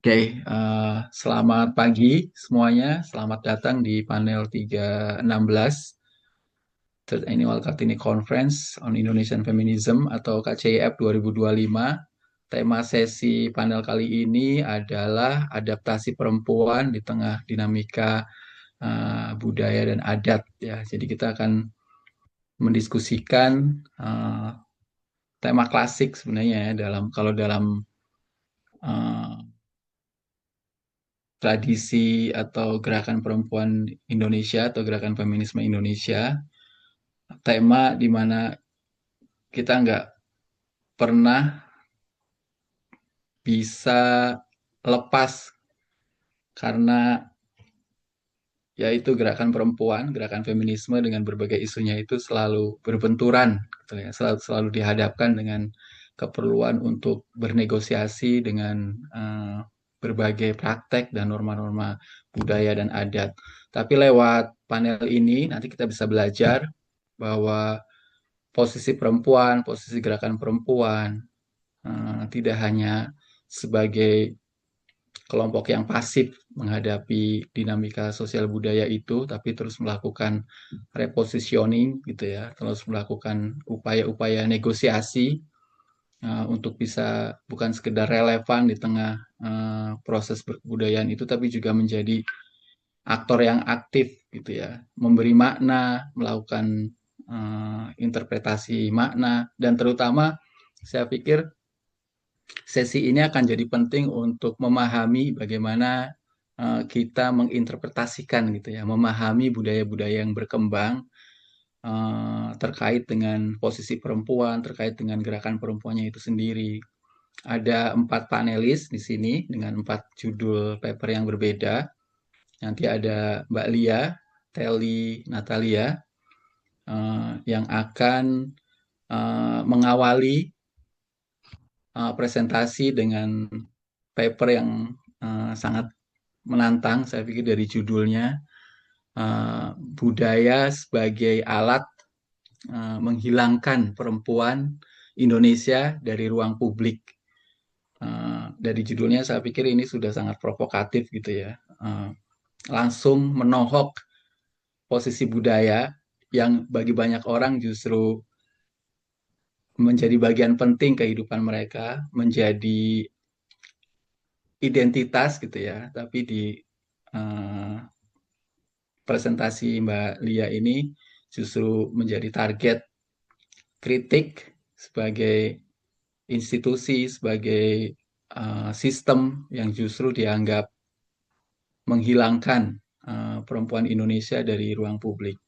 Oke, selamat pagi semuanya. Selamat datang di panel 316 Third Annual Kartini Conference on Indonesian Feminism atau KCIF 2025. Tema sesi panel kali ini adalah adaptasi perempuan di tengah dinamika budaya dan adat. Ya, jadi kita akan mendiskusikan tema klasik sebenarnya ya, kalau dalam uh, tradisi atau gerakan perempuan Indonesia atau gerakan feminisme Indonesia, tema di mana kita nggak pernah bisa lepas karena yaitu gerakan perempuan, gerakan feminisme dengan berbagai isunya itu selalu berbenturan, gitu ya, selalu dihadapkan dengan keperluan untuk bernegosiasi dengan berbagai praktek dan norma-norma budaya dan adat. Tapi lewat panel ini nanti kita bisa belajar bahwa posisi perempuan, posisi gerakan perempuan tidak hanya sebagai kelompok yang pasif menghadapi dinamika sosial budaya itu, tapi terus melakukan repositioning gitu ya, terus melakukan upaya-upaya negosiasi untuk bisa bukan sekedar relevan di tengah proses kebudayaan itu, tapi juga menjadi aktor yang aktif gitu ya, memberi makna, melakukan interpretasi makna, dan terutama saya pikir sesi ini akan jadi penting untuk memahami bagaimana kita menginterpretasikan gitu ya, memahami budaya-budaya yang berkembang terkait dengan posisi perempuan, terkait dengan gerakan perempuannya itu sendiri. Ada 4 panelis di sini dengan 4 judul paper yang berbeda. Nanti ada Mbak Lia, Telly, Natalia yang akan mengawali presentasi dengan paper yang sangat menantang, saya pikir dari judulnya, budaya sebagai alat menghilangkan perempuan Indonesia dari ruang publik. Dari judulnya saya pikir ini sudah sangat provokatif gitu ya. Langsung menohok posisi budaya yang bagi banyak orang justru menjadi bagian penting kehidupan mereka, menjadi identitas gitu ya. Tapi di uh, presentasi Mbak Lia ini justru menjadi target kritik sebagai institusi, sebagai sistem yang justru dianggap menghilangkan perempuan Indonesia dari ruang publik.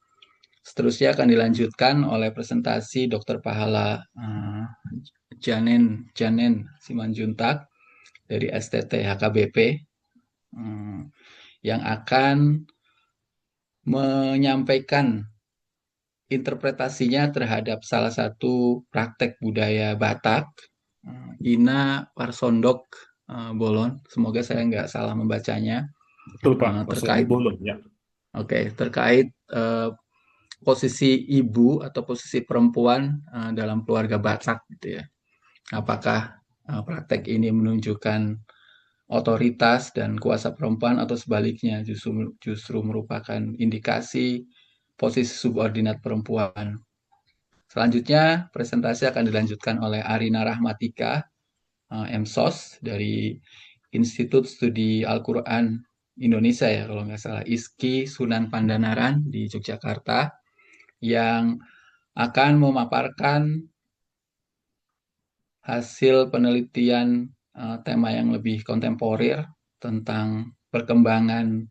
Seterusnya akan dilanjutkan oleh presentasi Dr. Pahala Janen Simanjuntak dari STT HKBP yang akan menyampaikan interpretasinya terhadap salah satu praktek budaya Batak, Ina Parsondok Bolon. Semoga saya nggak salah membacanya. Betul Pak, Parsondik Terkait, Bolon ya. terkait posisi ibu atau posisi perempuan dalam keluarga Batak gitu ya. Apakah praktek ini menunjukkan otoritas dan kuasa perempuan atau sebaliknya justru merupakan indikasi posisi subordinat perempuan. Selanjutnya, presentasi akan dilanjutkan oleh Arina Rahmatika, MSOS, dari Institut Studi Al-Quran Indonesia ya, kalau nggak salah, ISKI Sunan Pandanaran di Yogyakarta, yang akan memaparkan hasil penelitian tema yang lebih kontemporer tentang perkembangan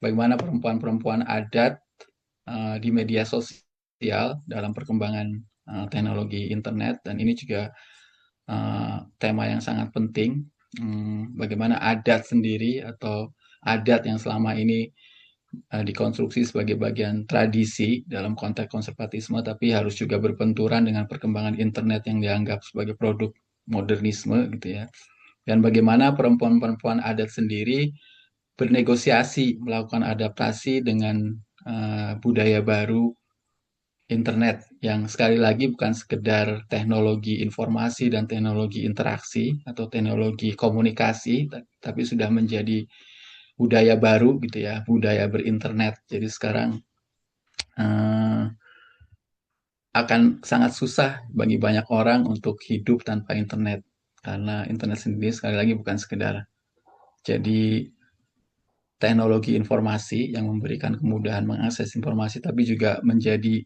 bagaimana perempuan-perempuan adat di media sosial dalam perkembangan teknologi internet, dan ini juga tema yang sangat penting. Bagaimana adat sendiri atau adat yang selama ini dikonstruksi sebagai bagian tradisi dalam konteks konservatisme, tapi harus juga berbenturan dengan perkembangan internet yang dianggap sebagai produk modernisme gitu ya. Dan bagaimana perempuan-perempuan adat sendiri bernegosiasi, melakukan adaptasi dengan budaya baru internet yang sekali lagi bukan sekedar teknologi informasi dan teknologi interaksi atau teknologi komunikasi, tapi sudah menjadi budaya baru gitu ya, budaya berinternet. Jadi sekarang eh, akan sangat susah bagi banyak orang untuk hidup tanpa internet karena internet sendiri sekali lagi bukan sekedar jadi teknologi informasi yang memberikan kemudahan mengakses informasi, tapi juga menjadi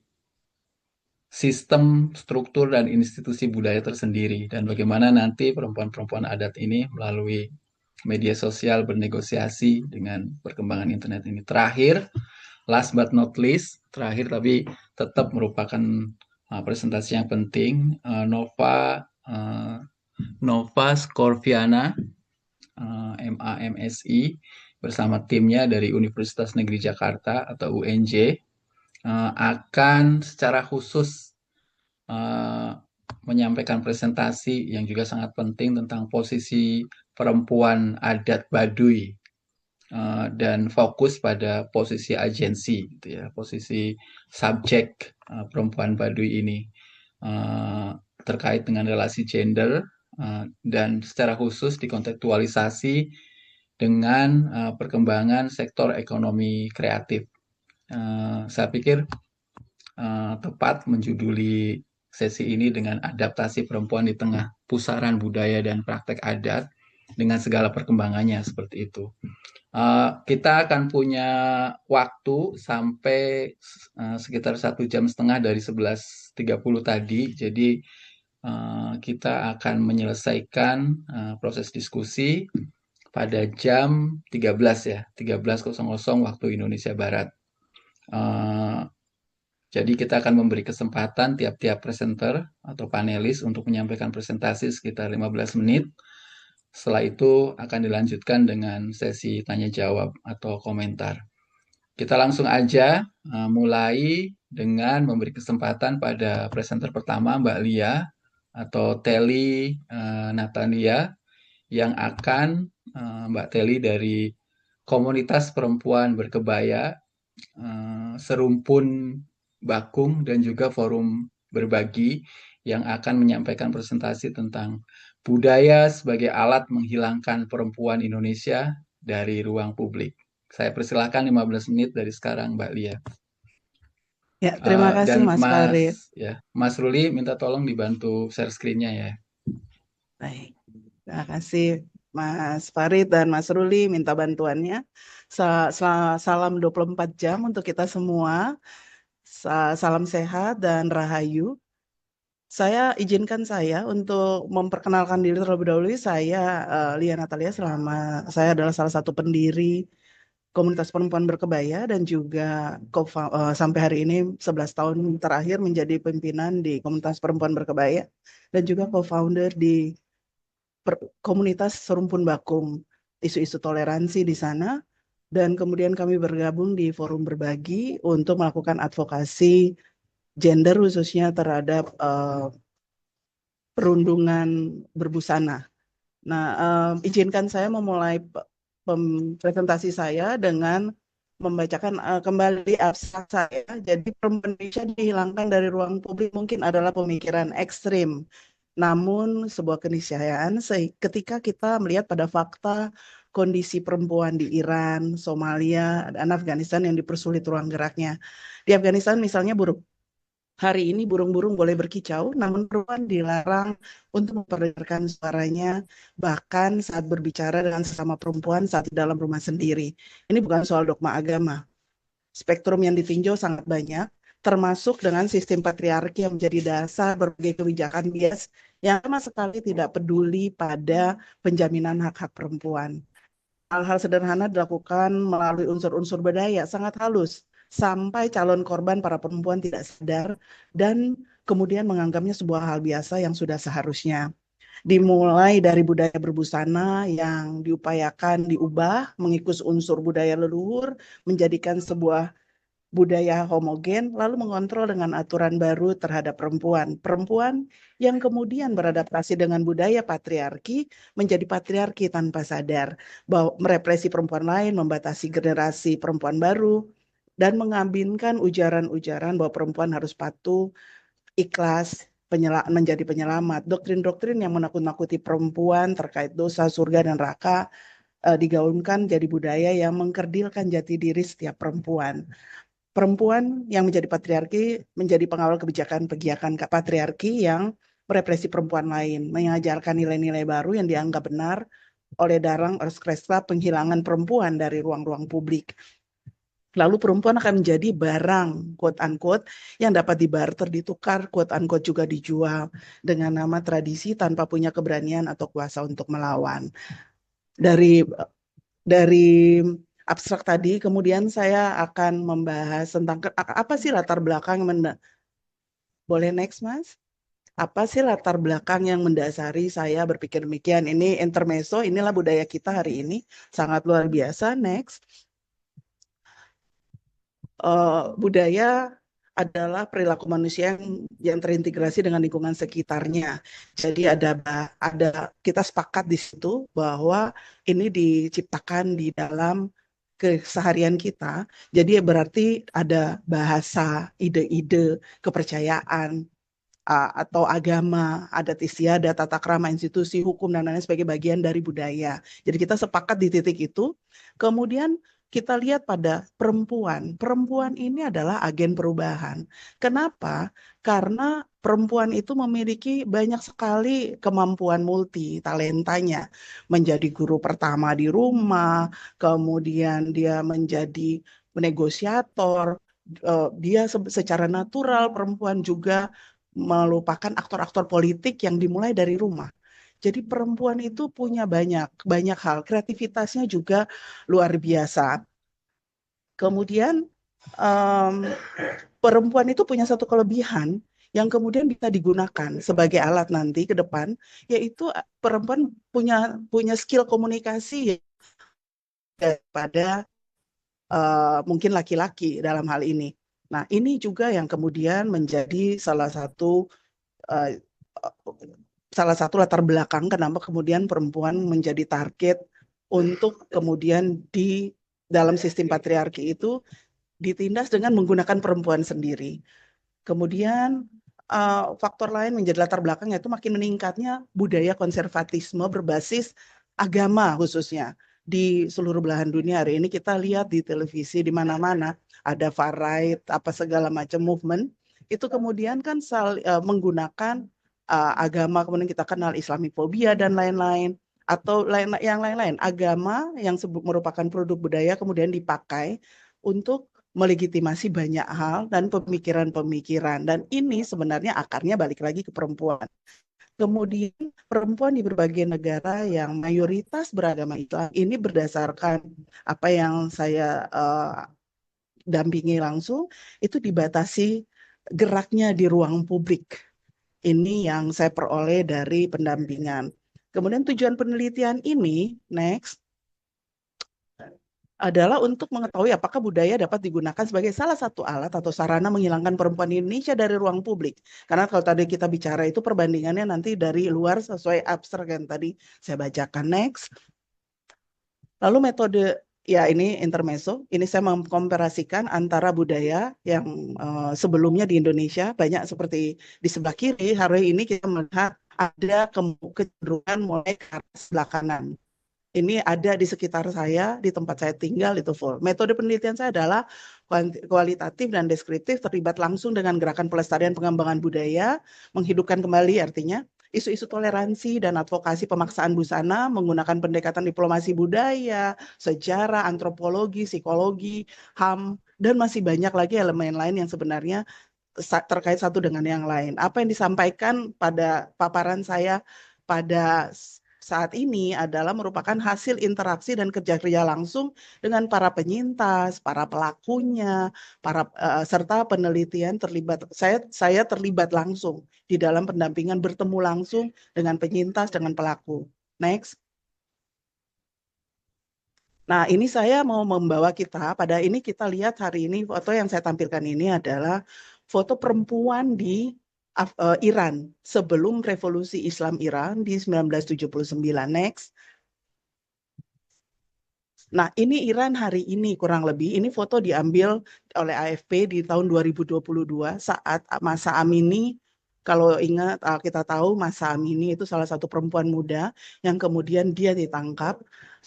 sistem, struktur, dan institusi budaya tersendiri. Dan bagaimana nanti perempuan-perempuan adat ini melalui media sosial bernegosiasi dengan perkembangan internet ini. Terakhir, last but not least, terakhir tapi tetap merupakan presentasi yang penting, Nova Scorviana, MAMSI, bersama timnya dari Universitas Negeri Jakarta atau UNJ, akan secara khusus uh, menyampaikan presentasi yang juga sangat penting tentang posisi perempuan adat Baduy, dan fokus pada posisi agensi, gitu ya, posisi subjek perempuan Baduy ini uh, terkait dengan relasi gender, dan secara khusus dikontekstualisasi dengan perkembangan sektor ekonomi kreatif. Saya pikir tepat menjuduli sesi ini dengan adaptasi perempuan di tengah pusaran budaya dan praktek adat dengan segala perkembangannya seperti itu. Kita akan punya waktu sampai sekitar 1 jam setengah dari 11.30 tadi. Jadi kita akan menyelesaikan proses diskusi pada jam 13 ya, 13.00 waktu Indonesia Barat. Uh, jadi kita akan memberi kesempatan tiap-tiap presenter atau panelis untuk menyampaikan presentasi sekitar 15 menit. Setelah itu akan dilanjutkan dengan sesi tanya jawab atau komentar. Kita langsung aja mulai dengan memberi kesempatan pada presenter pertama, Mbak Lia atau Teli Natalia, yang akan Mbak Teli dari komunitas perempuan berkebaya, Serumpun Bakung, dan juga Forum Berbagi, yang akan menyampaikan presentasi tentang budaya sebagai alat menghilangkan perempuan Indonesia dari ruang publik. Saya persilahkan 15 menit dari sekarang, Mbak Lia. Ya, terima kasih Dan Mas Farid. Mas Ruli minta tolong dibantu share screen-nya ya. Baik, terima kasih Mas Farid dan Mas Ruli minta bantuannya. Salam 24 jam untuk kita semua. Salam sehat dan rahayu. Izinkan saya untuk memperkenalkan diri terlebih dahulu. Saya Lia Natalia, saya adalah salah satu pendiri komunitas perempuan berkebaya dan juga sampai hari ini 11 tahun terakhir menjadi pimpinan di komunitas perempuan berkebaya dan juga co-founder di komunitas Serumpun Bakung, isu-isu toleransi di sana, dan kemudian kami bergabung di forum berbagi untuk melakukan advokasi gender khususnya terhadap perundungan berbusana. Nah, izinkan saya memulai presentasi saya dengan membacakan kembali abstrak saya. Jadi perempuan Indonesia dihilangkan dari ruang publik mungkin adalah pemikiran ekstrim. Namun sebuah keniscayaan ketika kita melihat pada fakta kondisi perempuan di Iran, Somalia, dan Afghanistan yang dipersulit ruang geraknya. Di Afghanistan misalnya hari ini burung-burung boleh berkicau, namun perempuan dilarang untuk memperdengarkan suaranya, bahkan saat berbicara dengan sesama perempuan saat di dalam rumah sendiri. Ini bukan soal dogma agama. Spektrum yang ditinjau sangat banyak, termasuk dengan sistem patriarki yang menjadi dasar berbagai kebijakan bias yang sama sekali tidak peduli pada penjaminan hak-hak perempuan. Hal-hal sederhana dilakukan melalui unsur-unsur budaya sangat halus, sampai calon korban para perempuan tidak sadar dan kemudian menganggapnya sebuah hal biasa yang sudah seharusnya. Dimulai dari budaya berbusana yang diupayakan diubah, mengikis unsur budaya leluhur, menjadikan sebuah budaya homogen, lalu mengontrol dengan aturan baru terhadap perempuan. Perempuan yang kemudian beradaptasi dengan budaya patriarki menjadi patriarki tanpa sadar, bahwa merepresi perempuan lain, membatasi generasi perempuan baru, dan mengambilkan ujaran-ujaran bahwa perempuan harus patuh, ikhlas, menjadi penyelamat. Doktrin-doktrin yang menakut-nakuti perempuan terkait dosa, surga, dan neraka digaungkan jadi budaya yang mengkerdilkan jati diri setiap perempuan. Perempuan yang menjadi patriarki menjadi pengawal kebijakan kegiatan patriarki yang merepresi perempuan lain, mengajarkan nilai-nilai baru yang dianggap benar oleh Darang Orskestra penghilangan perempuan dari ruang-ruang publik. Lalu perempuan akan menjadi barang, quote unquote, yang dapat dibarter, ditukar, quote unquote juga dijual dengan nama tradisi tanpa punya keberanian atau kuasa untuk melawan. Dari abstrak tadi, kemudian saya akan membahas tentang apa sih latar belakang boleh next, Mas? Apa sih latar belakang yang mendasari saya berpikir demikian? Ini intermezzo, inilah budaya kita hari ini, sangat luar biasa. Next. Budaya adalah perilaku manusia yang terintegrasi dengan lingkungan sekitarnya. Jadi ada kita sepakat di situ bahwa ini diciptakan di dalam keseharian kita. Jadi berarti ada bahasa, ide-ide, kepercayaan atau agama, adat istiadat, tata krama, institusi, hukum, dan lain-lain sebagai bagian dari budaya. Jadi kita sepakat di titik itu. Kemudian kita lihat pada perempuan. Perempuan ini adalah agen perubahan. Kenapa? Karena perempuan itu memiliki banyak sekali kemampuan multi talentanya. Menjadi guru pertama di rumah, kemudian dia menjadi negosiator, dia secara natural perempuan juga melupakan aktor-aktor politik yang dimulai dari rumah. Jadi perempuan itu punya banyak banyak hal, kreativitasnya juga luar biasa. Kemudian um, perempuan itu punya satu kelebihan yang kemudian bisa digunakan sebagai alat nanti ke depan, yaitu perempuan punya skill komunikasi daripada mungkin laki-laki dalam hal ini. Nah, ini juga yang kemudian menjadi uh, salah satu latar belakang kenapa kemudian perempuan menjadi target untuk kemudian di dalam sistem patriarki itu ditindas dengan menggunakan perempuan sendiri. Kemudian faktor lain menjadi latar belakang yaitu makin meningkatnya budaya konservatisme berbasis agama khususnya di seluruh belahan dunia. Hari ini kita lihat di televisi di mana-mana ada far right, apa segala macam movement itu kemudian kan menggunakan agama, kemudian kita kenal Islamifobia dan lain-lain atau yang lain-lain agama yang merupakan produk budaya kemudian dipakai untuk melegitimasi banyak hal dan pemikiran-pemikiran. Dan ini sebenarnya akarnya balik lagi ke perempuan. Kemudian perempuan di berbagai negara yang mayoritas beragama Islam ini berdasarkan apa yang saya dampingi langsung, itu dibatasi geraknya di ruang publik. Ini yang saya peroleh dari pendampingan. Kemudian tujuan penelitian ini, next, adalah untuk mengetahui apakah budaya dapat digunakan sebagai salah satu alat atau sarana menghilangkan perempuan di Indonesia dari ruang publik. Karena kalau tadi kita bicara itu perbandingannya nanti dari luar sesuai abstrak yang tadi saya bacakan. Next. Lalu metode, ya ini intermezzo, ini saya mengkomparasikan antara budaya yang sebelumnya di Indonesia, banyak seperti di sebelah kiri, hari ini kita melihat ada kecenderungan mulai ke arah sebelah kanan. Ini ada di sekitar saya, di tempat saya tinggal itu full. Metode penelitian saya adalah kualitatif dan deskriptif, terlibat langsung dengan gerakan pelestarian pengembangan budaya, menghidupkan kembali artinya isu-isu toleransi dan advokasi pemaksaan busana menggunakan pendekatan diplomasi budaya, sejarah, antropologi, psikologi, HAM, dan masih banyak lagi elemen lain yang sebenarnya terkait satu dengan yang lain. Apa yang disampaikan pada paparan saya pada saat ini adalah merupakan hasil interaksi dan kerja-kerja langsung dengan para penyintas, para pelakunya, serta penelitian terlibat. Saya terlibat langsung di dalam pendampingan, bertemu langsung dengan penyintas, dengan pelaku. Next. Nah, ini saya mau membawa kita pada ini kita lihat hari ini foto yang saya tampilkan ini adalah foto perempuan di Iran sebelum revolusi Islam Iran di 1979. Next. Nah, ini Iran hari ini kurang lebih, ini foto diambil oleh AFP di tahun 2022 saat Masa Amini, kalau ingat kita tahu Masa Amini itu salah satu perempuan muda yang kemudian dia ditangkap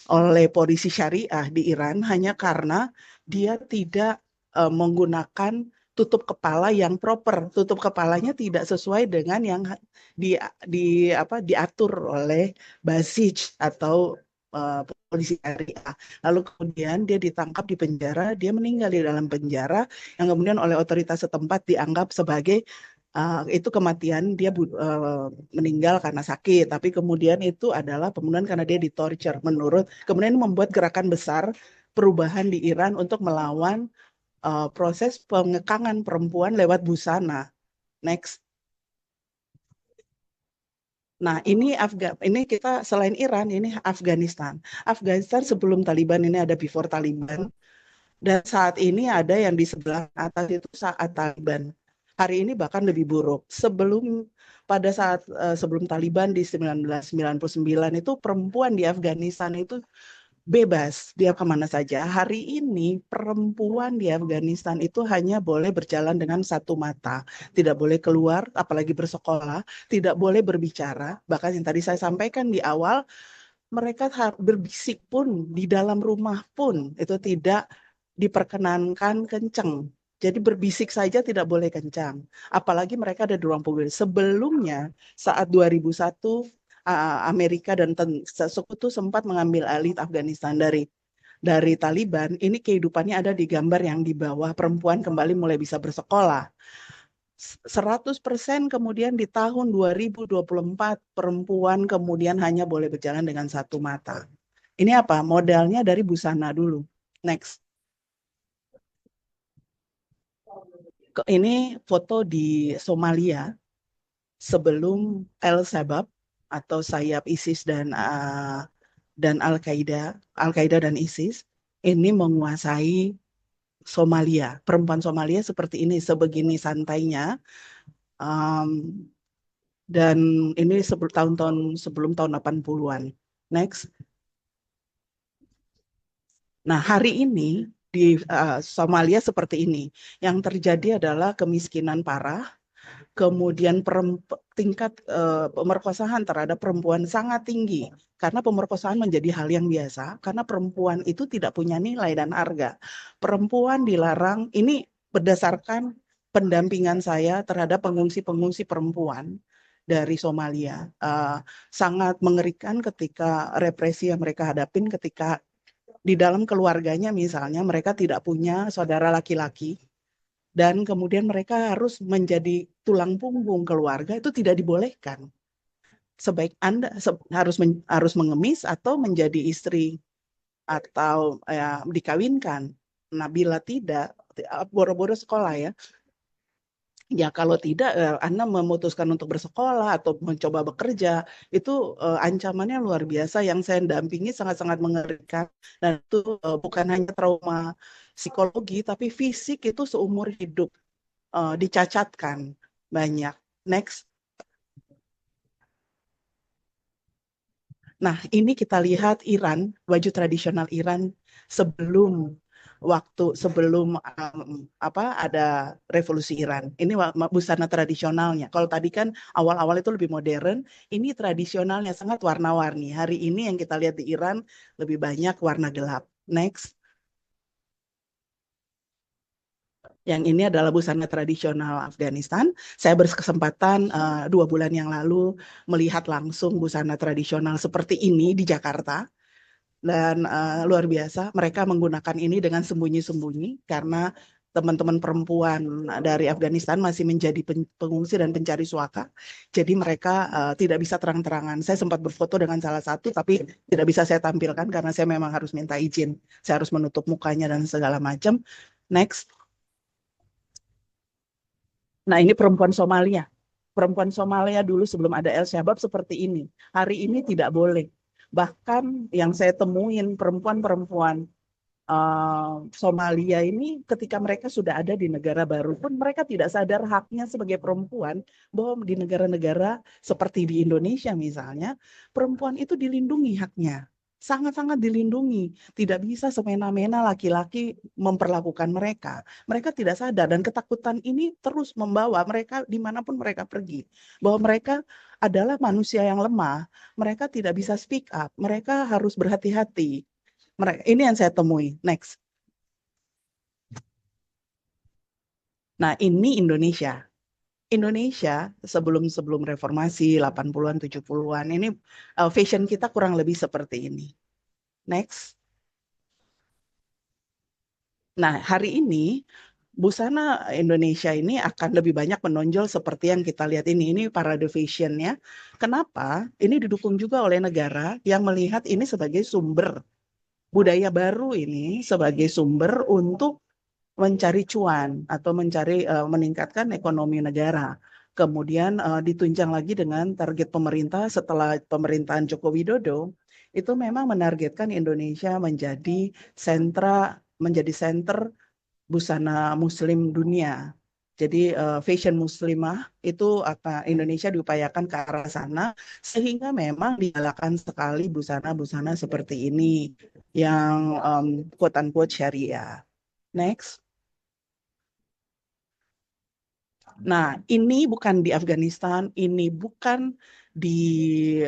oleh polisi syariah di Iran hanya karena dia tidak menggunakan tutup kepala yang proper. Tutup kepalanya tidak sesuai dengan yang diatur oleh Basij atau polisi syariah. Lalu kemudian dia ditangkap di penjara, dia meninggal di dalam penjara, yang kemudian oleh otoritas setempat dianggap sebagai itu kematian dia meninggal karena sakit, tapi kemudian itu adalah pembunuhan karena dia ditorture kemudian membuat gerakan besar perubahan di Iran untuk melawan proses pengekangan perempuan lewat busana. Next. Nah, ini kita selain Iran, ini Afghanistan. Afghanistan sebelum Taliban, ini ada before Taliban. Dan saat ini ada yang di sebelah atas itu saat Taliban. Hari ini bahkan lebih buruk. Pada saat sebelum Taliban di 1999 itu perempuan di Afghanistan itu bebas, dia kemana saja. Hari ini perempuan di Afghanistan itu hanya boleh berjalan dengan satu mata, tidak boleh keluar, apalagi bersekolah, tidak boleh berbicara. Bahkan yang tadi saya sampaikan di awal, mereka berbisik pun di dalam rumah pun itu tidak diperkenankan kencang. Jadi berbisik saja tidak boleh kencang. Apalagi mereka ada di ruang publik. Sebelumnya saat 2001 Amerika dan sekutu sempat mengambil alih Afghanistan dari Taliban. Ini kehidupannya ada di gambar yang di bawah, perempuan kembali mulai bisa bersekolah. 100% kemudian di tahun 2024 perempuan kemudian hanya boleh berjalan dengan satu mata. Ini apa? Modalnya dari busana dulu. Next. Ini foto di Somalia sebelum Al-Shabaab atau sayap ISIS dan Al-Qaeda dan ISIS ini menguasai Somalia. Perempuan Somalia seperti ini, sebegini santainya. Um, dan ini tahun-tahun sebelum tahun 80-an. Next. Nah, hari ini di Somalia seperti ini. Yang terjadi adalah kemiskinan parah, kemudian tingkat pemerkosaan terhadap perempuan sangat tinggi. Karena pemerkosaan menjadi hal yang biasa, karena perempuan itu tidak punya nilai dan harga. Perempuan dilarang, ini berdasarkan pendampingan saya terhadap pengungsi-pengungsi perempuan dari Somalia. Sangat mengerikan ketika represi yang mereka hadapin ketika di dalam keluarganya misalnya mereka tidak punya saudara laki-laki dan kemudian mereka harus menjadi tulang punggung keluarga, itu tidak dibolehkan. Sebaik Anda harus mengemis atau menjadi istri atau dikawinkan. Nah, bila tidak, boro-boro sekolah ya. Ya kalau tidak Anda memutuskan untuk bersekolah atau mencoba bekerja, itu ancamannya luar biasa. Yang saya dampingi sangat-sangat mengerikan, dan itu bukan hanya trauma psikologi tapi fisik, itu seumur hidup dicacatkan banyak. Next. Nah, ini kita lihat Iran, baju tradisional Iran sebelum ada revolusi Iran. Ini busana tradisionalnya. Kalau tadi kan awal-awal itu lebih modern, ini tradisionalnya sangat warna-warni. Hari ini yang kita lihat di Iran lebih banyak warna gelap. Next. Yang ini adalah busana tradisional Afghanistan. Saya berkesempatan 2 bulan yang lalu melihat langsung busana tradisional seperti ini di Jakarta. Dan luar biasa, mereka menggunakan ini dengan sembunyi-sembunyi karena teman-teman perempuan dari Afghanistan masih menjadi pengungsi dan pencari suaka. Jadi mereka tidak bisa terang-terangan. Saya sempat berfoto dengan salah satu, tapi tidak bisa saya tampilkan karena saya memang harus minta izin. Saya harus menutup mukanya dan segala macam. Next. Nah, ini perempuan Somalia. Perempuan Somalia dulu sebelum ada El-Shabaab seperti ini. Hari ini tidak boleh. Bahkan yang saya temuin perempuan-perempuan Somalia ini ketika mereka sudah ada di negara baru pun mereka tidak sadar haknya sebagai perempuan, bahwa di negara-negara seperti di Indonesia misalnya, perempuan itu dilindungi haknya. sangat-sangat dilindungi. Tidak bisa semena-mena laki-laki memperlakukan mereka. Mereka tidak sadar dan ketakutan ini terus membawa mereka dimanapun mereka pergi. Bahwa mereka adalah manusia yang lemah. Mereka tidak bisa speak up. Mereka harus berhati-hati. Ini yang saya temui. Next. Nah, ini Indonesia. Indonesia sebelum reformasi 80-an 70-an ini fashion kita kurang lebih seperti ini. Next. Nah, hari ini busana Indonesia ini akan lebih banyak menonjol seperti yang kita lihat ini. Ini parade fashionnya. Kenapa? Ini didukung juga oleh negara yang melihat ini sebagai sumber budaya baru ini sebagai sumber untuk mencari cuan atau meningkatkan ekonomi negara. Kemudian ditunjang lagi dengan target pemerintah setelah pemerintahan Joko Widodo itu memang menargetkan Indonesia menjadi center busana muslim dunia. Jadi fashion muslimah itu Indonesia diupayakan ke arah sana sehingga memang digalakan sekali busana-busana seperti ini yang quote unquote syariah. Next. Nah, ini bukan di Afghanistan, ini bukan di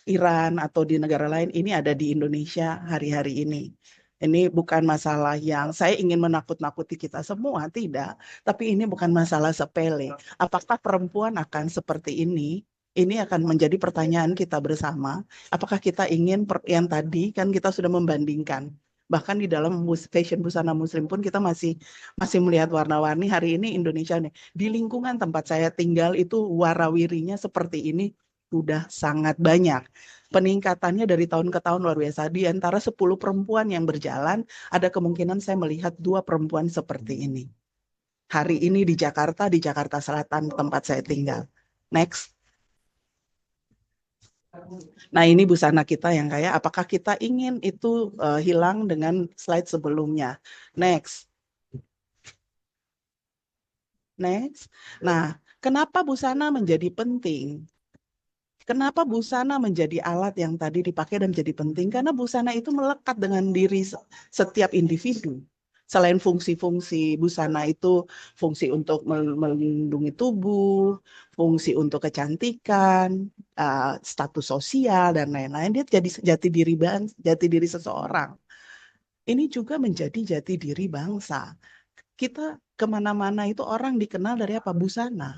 Iran atau di negara lain, ini ada di Indonesia hari-hari ini. Ini bukan masalah yang saya ingin menakut-nakuti kita semua, tidak. Tapi ini bukan masalah sepele. Apakah perempuan akan seperti ini? Ini akan menjadi pertanyaan kita bersama. Apakah kita ingin yang tadi kan kita sudah membandingkan. Bahkan di dalam fashion busana muslim pun kita masih melihat warna-warni. Hari ini Indonesia nih, di lingkungan tempat saya tinggal itu warawirinya seperti ini sudah sangat banyak. Peningkatannya dari tahun ke tahun luar biasa. Di antara 10 perempuan yang berjalan, ada kemungkinan saya melihat 2 perempuan seperti ini. Hari ini di Jakarta Selatan tempat saya tinggal. Next. Nah, ini busana kita yang kayak, apakah kita ingin itu hilang dengan slide sebelumnya? Next. Next. Nah, kenapa busana menjadi penting? Kenapa busana menjadi alat yang tadi dipakai dan menjadi penting? Karena busana itu melekat dengan diri setiap individu. Selain fungsi-fungsi busana itu, fungsi untuk melindungi tubuh, fungsi untuk kecantikan, status sosial, dan lain-lain, dia jadi jati diri seseorang. Ini juga menjadi jati diri bangsa. Kita kemana-mana itu orang dikenal dari apa? Busana.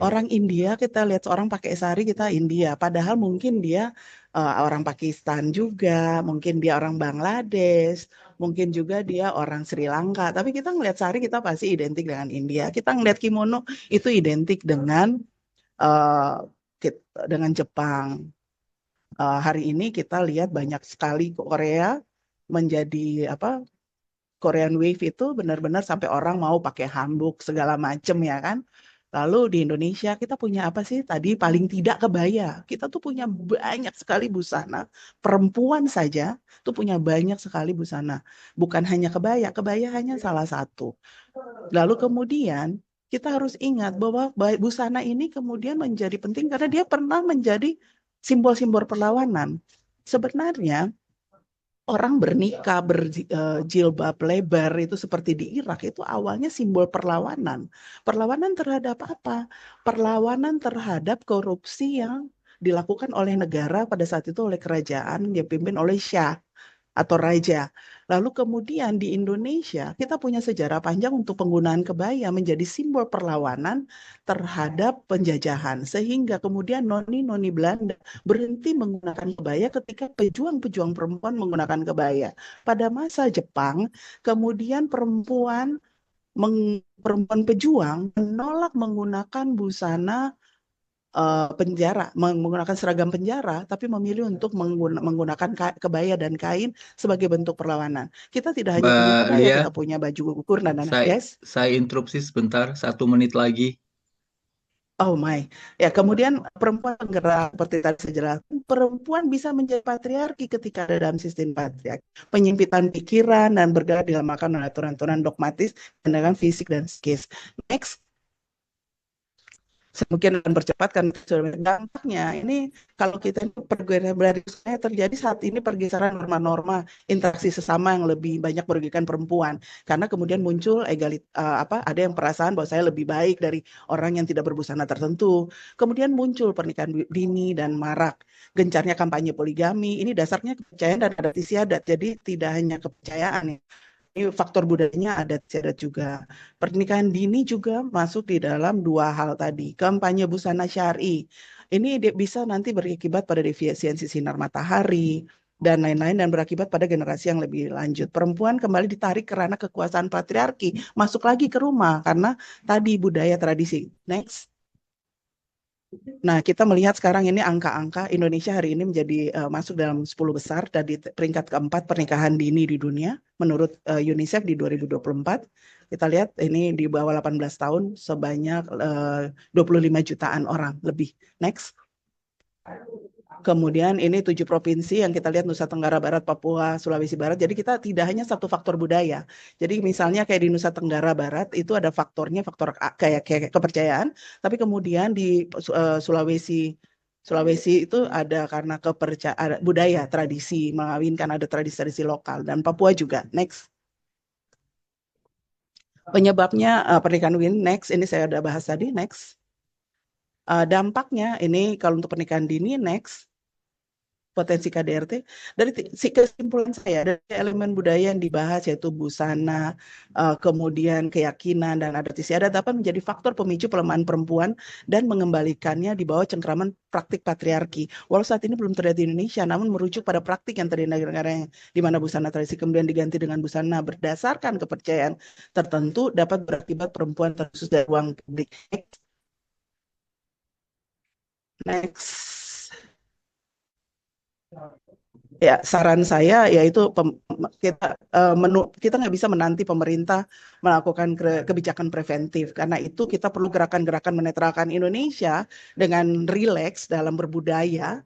Orang India kita lihat seorang pakai sari kita India, padahal mungkin dia orang Pakistan juga, mungkin dia orang Bangladesh, mungkin juga dia orang Sri Lanka. Tapi kita ngelihat sari kita pasti identik dengan India. Kita ngelihat kimono itu identik uh, dengan Jepang. Hari ini kita lihat banyak sekali Korea menjadi apa? Korean Wave itu benar-benar sampai orang mau pakai hanbok segala macem ya kan. Lalu di Indonesia kita punya apa sih? Tadi paling tidak kebaya. Kita tuh punya banyak sekali busana. Perempuan saja tuh punya banyak sekali busana. Bukan hanya kebaya, kebaya hanya salah satu. Lalu kemudian kita harus ingat bahwa busana ini kemudian menjadi penting karena dia pernah menjadi simbol-simbol perlawanan. Sebenarnya orang bernikah berjilbab lebar itu seperti di Irak itu awalnya simbol perlawanan. Perlawanan terhadap apa? Perlawanan terhadap korupsi yang dilakukan oleh negara pada saat itu oleh kerajaan yang dipimpin oleh Syah atau raja. Lalu kemudian di Indonesia kita punya sejarah panjang untuk penggunaan kebaya menjadi simbol perlawanan terhadap penjajahan. Sehingga kemudian noni-noni Belanda berhenti menggunakan kebaya ketika pejuang-pejuang perempuan menggunakan kebaya. Pada masa Jepang, kemudian perempuan pejuang menolak menggunakan busana penjara, menggunakan seragam penjara, tapi memilih untuk menggunakan kebaya dan kain sebagai bentuk perlawanan. Kita tidak hanya punya Mbak kebaya, Lia, kita punya baju gugur dan lain-lain. saya, Yes? saya interupsi sebentar, 1 menit lagi. Oh my. Ya, kemudian perempuan gerak seperti tadi saya jelaskan, perempuan bisa menjadi patriarki ketika ada dalam sistem patriarki. Penyimpitan pikiran dan bergerak dilemakan oleh aturan-aturan dogmatis dengan fisik dan psikis. Next. mungkin akan percepat kan dampaknya ini kalau kita pergeseran terjadi saat ini pergeseran norma-norma interaksi sesama yang lebih banyak merugikan perempuan karena kemudian muncul ada yang perasaan bahwa saya lebih baik dari orang yang tidak berbusana tertentu, kemudian muncul pernikahan dini dan marak, gencarnya kampanye poligami, ini dasarnya kepercayaan dan adat istiadat, jadi tidak hanya kepercayaan ya. Ini faktor budayanya adat istiadat juga. Pernikahan dini juga masuk di dalam dua hal tadi. Kampanye busana syar'i. Ini bisa nanti berakibat pada defisiensi sinar matahari dan lain-lain dan berakibat pada generasi yang lebih lanjut. Perempuan kembali ditarik kerana kekuasaan patriarki, masuk lagi ke rumah karena tadi budaya tradisi. Next. Nah, kita melihat sekarang ini angka-angka Indonesia hari ini menjadi masuk dalam 10 besar dan di peringkat keempat pernikahan dini di dunia menurut UNICEF di 2024. Kita lihat ini di bawah 18 tahun sebanyak 25 jutaan orang lebih. Next. Kemudian ini 7 provinsi yang kita lihat Nusa Tenggara Barat, Papua, Sulawesi Barat. Jadi kita tidak hanya satu faktor budaya. Jadi misalnya kayak di Nusa Tenggara Barat itu ada faktornya faktor kayak kepercayaan, tapi kemudian di Sulawesi itu ada karena kepercayaan budaya, tradisi, mengawinkan ada tradisi-tradisi lokal dan Papua juga. Next. Penyebabnya pernikahan next ini saya sudah bahas tadi. Next. Dampaknya ini kalau untuk pernikahan dini next. Potensi KDRT dari kesimpulan saya dari elemen budaya yang dibahas yaitu busana, kemudian keyakinan dan adat istiadat dapat menjadi faktor pemicu pelemahan perempuan dan mengembalikannya di bawah cengkraman praktik patriarki. Walau saat ini belum terjadi di Indonesia, namun merujuk pada praktik yang terjadi di negara-negara di mana busana tradisi kemudian diganti dengan busana berdasarkan kepercayaan tertentu dapat berakibat perempuan terkhusus dari ruang publik. Next. Ya, saran saya yaitu kita nggak bisa menanti pemerintah melakukan kebijakan preventif karena itu kita perlu gerakan-gerakan menetralkan Indonesia dengan rileks dalam berbudaya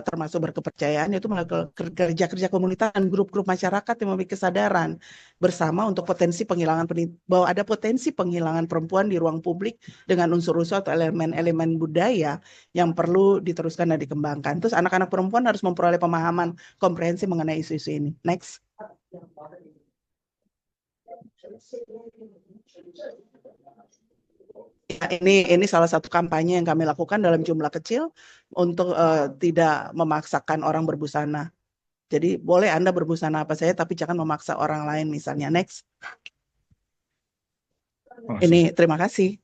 termasuk berkepercayaan yaitu kerja-kerja komunitas dan grup-grup masyarakat yang memiliki kesadaran bersama untuk potensi penghilangan bahwa ada potensi penghilangan perempuan di ruang publik dengan unsur-unsur atau elemen-elemen budaya yang perlu diteruskan dan dikembangkan. Terus anak-anak perempuan harus memperoleh pemahaman komprehensi mengenai isu-isu ini. Next. Ini salah satu kampanye yang kami lakukan dalam jumlah kecil untuk tidak memaksakan orang berbusana. Jadi boleh Anda berbusana apa saja, tapi jangan memaksa orang lain misalnya. Next. Ini terima kasih.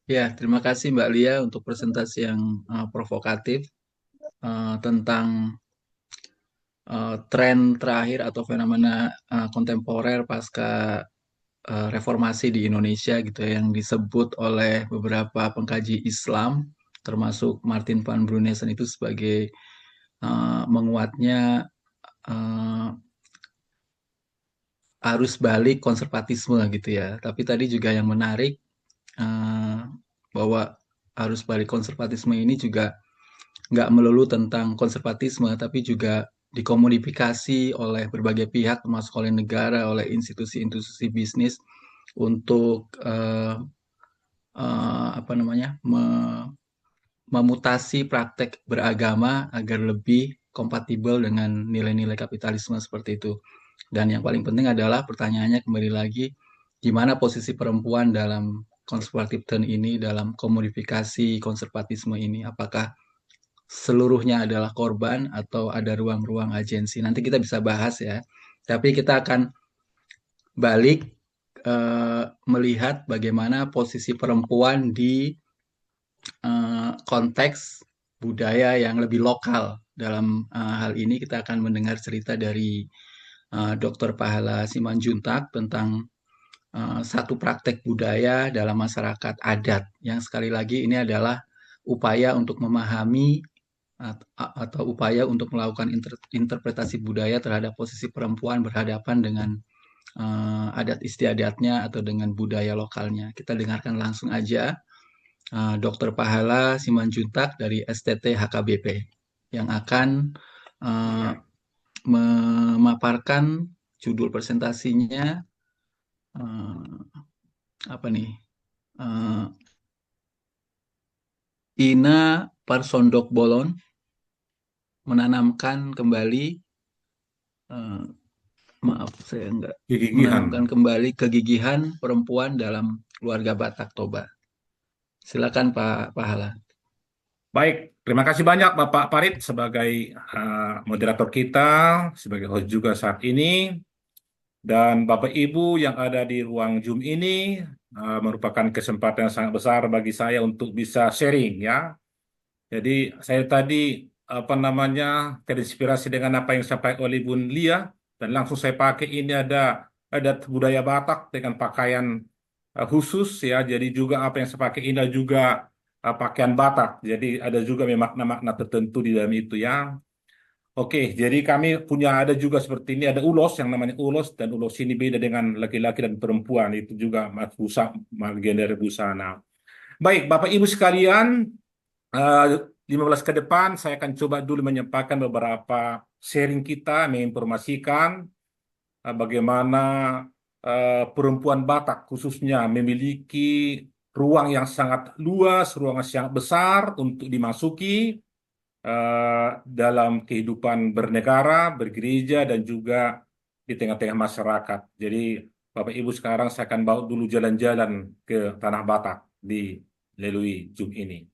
Ya, terima kasih Mbak Lia untuk presentasi yang provokatif tentang tren terakhir atau fenomena kontemporer pasca reformasi di Indonesia gitu ya, yang disebut oleh beberapa pengkaji Islam termasuk Martin van Brunesen itu sebagai menguatnya uh, arus balik konservatisme gitu ya. Tapi tadi juga yang menarik bahwa arus balik konservatisme ini juga nggak melulu tentang konservatisme, tapi juga dikomodifikasi oleh berbagai pihak, termasuk oleh negara, oleh institusi-institusi bisnis untuk apa namanya memutasi praktek beragama agar lebih kompatibel dengan nilai-nilai kapitalisme seperti itu. Dan yang paling penting adalah pertanyaannya kembali lagi, gimana posisi perempuan dalam konservatif turn ini, dalam komodifikasi konservatisme ini, apakah seluruhnya adalah korban atau ada ruang-ruang agensi. Nanti kita bisa bahas ya. Tapi kita akan balik melihat bagaimana posisi perempuan di konteks budaya yang lebih lokal. Dalam hal ini kita akan mendengar cerita dari Dr. Pahala Simanjuntak tentang satu praktek budaya dalam masyarakat adat yang sekali lagi ini adalah upaya untuk memahami atau upaya untuk melakukan interpretasi budaya terhadap posisi perempuan berhadapan dengan adat istiadatnya atau dengan budaya lokalnya. Kita dengarkan langsung aja Dr. Pahala Simanjuntak dari STT HKBP yang akan memaparkan judul presentasinya apa nih? Eh, Ina Parsondok Bolon menanamkan kembali, eh, maaf saya enggak, Kegigihan. menanamkan kembali kegigihan perempuan dalam keluarga Batak Toba. Silakan Pak Pahala. Baik, terima kasih banyak Bapak Farid sebagai moderator kita, sebagai host juga saat ini. Dan Bapak Ibu yang ada di ruang Zoom ini merupakan kesempatan yang sangat besar bagi saya untuk bisa sharing ya. Jadi saya tadi apa namanya terinspirasi dengan apa yang disampaikan oleh Bun Lia dan langsung saya pakai ini ada budaya Batak dengan pakaian khusus ya. Jadi juga apa yang saya pakai ini adalah juga pakaian Batak. Jadi ada juga memang makna-makna tertentu di dalam itu ya. Oke, jadi kami punya ada juga seperti ini ada ulos yang namanya ulos dan ulos ini beda dengan laki-laki dan perempuan itu juga bagian dari busana. Baik, Bapak Ibu sekalian, eh, 15 ke depan saya akan coba dulu menyampaikan beberapa sharing kita menginformasikan bagaimana perempuan Batak khususnya memiliki ruang yang sangat luas, ruang yang sangat besar untuk dimasuki dalam kehidupan bernegara, bergereja, dan juga di tengah-tengah masyarakat. Jadi, Bapak Ibu sekarang saya akan bawa dulu jalan-jalan ke Tanah Batak di melalui Zoom ini.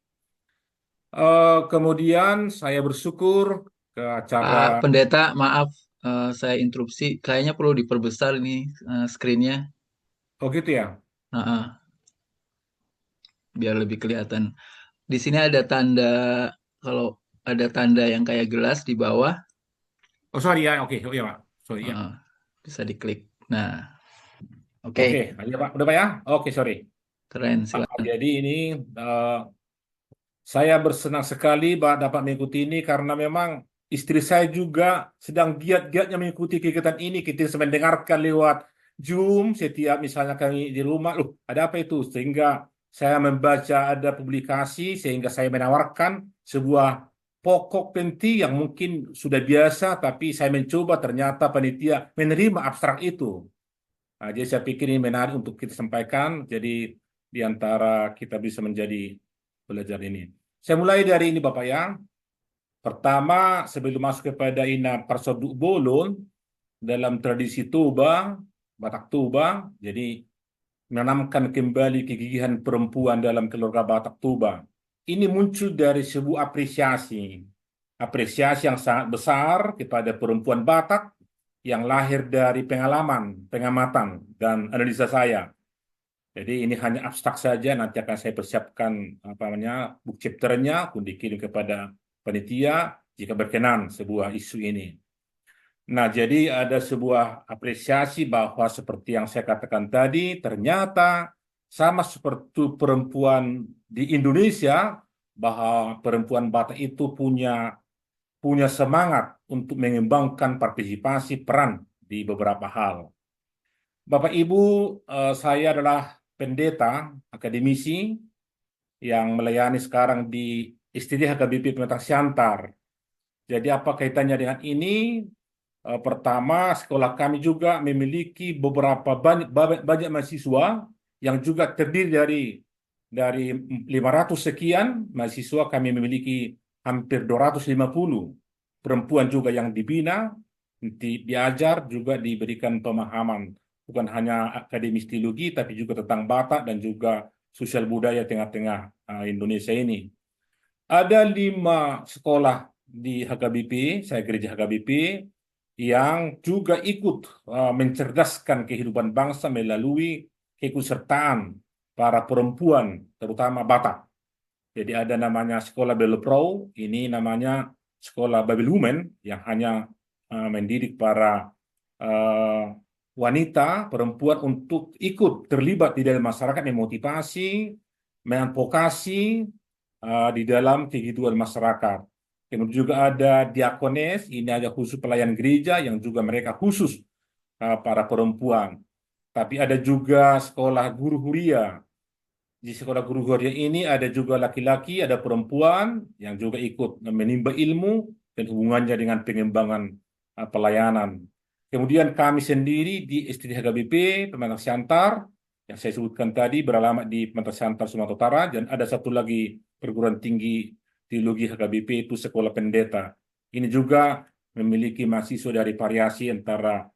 Kemudian saya bersyukur ke acara. Pak Pendeta, maaf, saya interupsi. Kayaknya perlu diperbesar ini screen-nya. Oh gitu ya. Biar lebih kelihatan. Di sini ada tanda, kalau ada tanda yang kayak gelas di bawah, Oh sorry ya, oke, oh iya Pak, sorry ya. uh, bisa diklik. Nah, oke, Oke, ya Pak, udah Pak ya? Oke, sorry. keren, Pak, silakan. jadi ini eh, saya bersenang sekali dapat mengikuti ini karena memang istri saya juga sedang giat-giatnya mengikuti kegiatan ini. Kita bisa mendengarkan lewat Zoom setiap misalnya kami di rumah. Loh, ada apa itu? Sehingga saya membaca ada publikasi sehingga saya menawarkan sebuah pokok penting yang mungkin sudah biasa tapi saya mencoba ternyata panitia menerima abstrak itu. Nah, jadi saya pikir ini menarik untuk kita sampaikan. Jadi di antara kita bisa menjadi belajar ini. Saya mulai dari ini Bapak ya. Pertama, sebelum masuk kepada Ina Parsoduk Bolon, dalam tradisi Toba, Batak Toba, jadi menanamkan kembali kegigihan perempuan dalam keluarga Batak Toba. Ini muncul dari sebuah apresiasi. Apresiasi yang sangat besar kepada perempuan Batak yang lahir dari pengalaman, pengamatan, dan analisa saya. Jadi ini hanya abstrak saja, nanti akan saya persiapkan apa namanya book chapternya, pun dikirim kepada panitia jika berkenan sebuah isu ini. Nah, jadi ada sebuah apresiasi bahwa seperti yang saya katakan tadi, ternyata sama seperti perempuan di Indonesia, bahwa perempuan Batak itu punya semangat untuk mengembangkan partisipasi peran di beberapa hal. Bapak Ibu, saya adalah pendeta akademisi yang melayani sekarang di STD HKBP Pematang Siantar. Jadi apa kaitannya dengan ini? Pertama, sekolah kami juga memiliki beberapa banyak mahasiswa yang juga terdiri dari 500 sekian mahasiswa. Kami memiliki hampir 250 perempuan juga yang dibina, diajar, juga diberikan pemahaman bukan hanya akademis teologi tapi juga tentang Batak dan juga sosial budaya tengah-tengah Indonesia ini. Ada 5 sekolah di HKBP, saya gereja HKBP, yang juga ikut mencerdaskan kehidupan bangsa melalui keikutsertaan para perempuan, terutama Batak. Jadi ada namanya Sekolah Bible Pro, ini namanya Sekolah Bible Women, yang hanya mendidik para uh, wanita, perempuan untuk ikut terlibat di dalam masyarakat, memotivasi, mengadvokasi di dalam kehidupan masyarakat. Kemudian juga ada diakones, ini ada khusus pelayan gereja yang juga mereka khusus para perempuan. Tapi ada juga sekolah guru huria. Di sekolah guru huria ini ada juga laki-laki, ada perempuan yang juga ikut menimba ilmu dan hubungannya dengan pengembangan pelayanan. Kemudian kami sendiri di STD HKBP Pematang Siantar yang saya sebutkan tadi beralamat di Pantai Santar, Sumatera Utara, dan ada satu lagi perguruan tinggi teologi HKBP itu Sekolah Pendeta. Ini juga memiliki mahasiswa dari variasi antara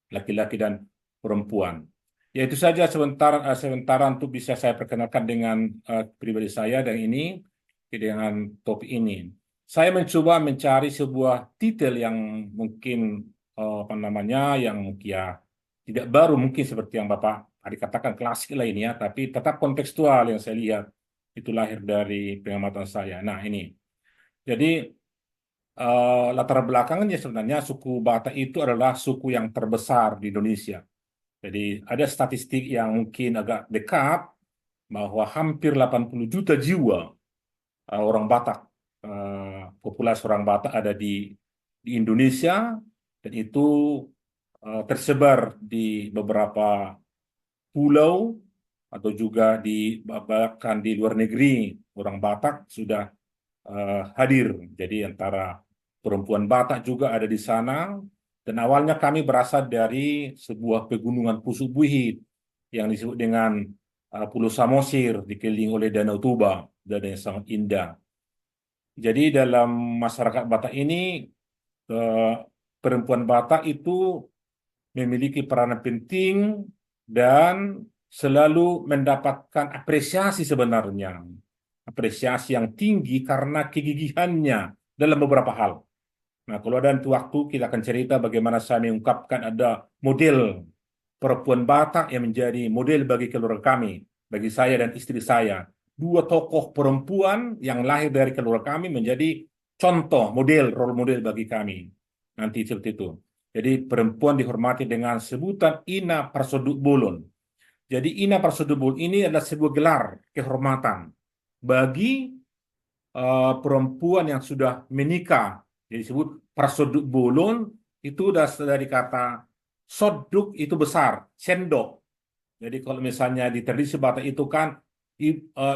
laki-laki dan perempuan. Ya itu saja sementara untuk bisa saya perkenalkan dengan pribadi saya dan ini dengan topik ini. Saya mencoba mencari sebuah titel yang mungkin yang ya tidak baru mungkin seperti yang Bapak tadi katakan klasik lah ini ya, tapi tetap kontekstual yang saya lihat itu lahir dari pengamatan saya. Nah ini, jadi latar belakangnya sebenarnya suku Batak itu adalah suku yang terbesar di Indonesia. Jadi ada statistik yang mungkin agak dekat bahwa hampir 80 juta jiwa orang Batak, populasi orang Batak ada di Indonesia, dan itu tersebar di beberapa pulau atau juga bahkan di luar negeri orang Batak sudah hadir. Jadi antara perempuan Batak juga ada di sana. Dan awalnya kami berasal dari sebuah pegunungan Pusu Buhit yang disebut dengan Pulau Samosir, dikelilingi oleh Danau Toba, dan yang sangat indah. Jadi dalam masyarakat Batak ini, perempuan Batak itu memiliki peranan penting dan selalu mendapatkan apresiasi sebenarnya. Apresiasi yang tinggi karena kegigihannya dalam beberapa hal. Nah, kalau ada waktu kita akan cerita bagaimana saya mengungkapkan ada model perempuan Batak yang menjadi model bagi keluarga kami, bagi saya dan istri saya. Dua tokoh perempuan yang lahir dari keluarga kami menjadi contoh, model, role model bagi kami. Nanti seperti itu. Jadi perempuan dihormati dengan sebutan Ina Parsoduk Bolon. Jadi Ina Parsoduk Bolon ini adalah sebuah gelar kehormatan bagi perempuan yang sudah menikah. Jadi disebut Parsoduk Bolon itu dari kata soduk itu besar, sendok. Jadi kalau misalnya di tradisi Batak itu kan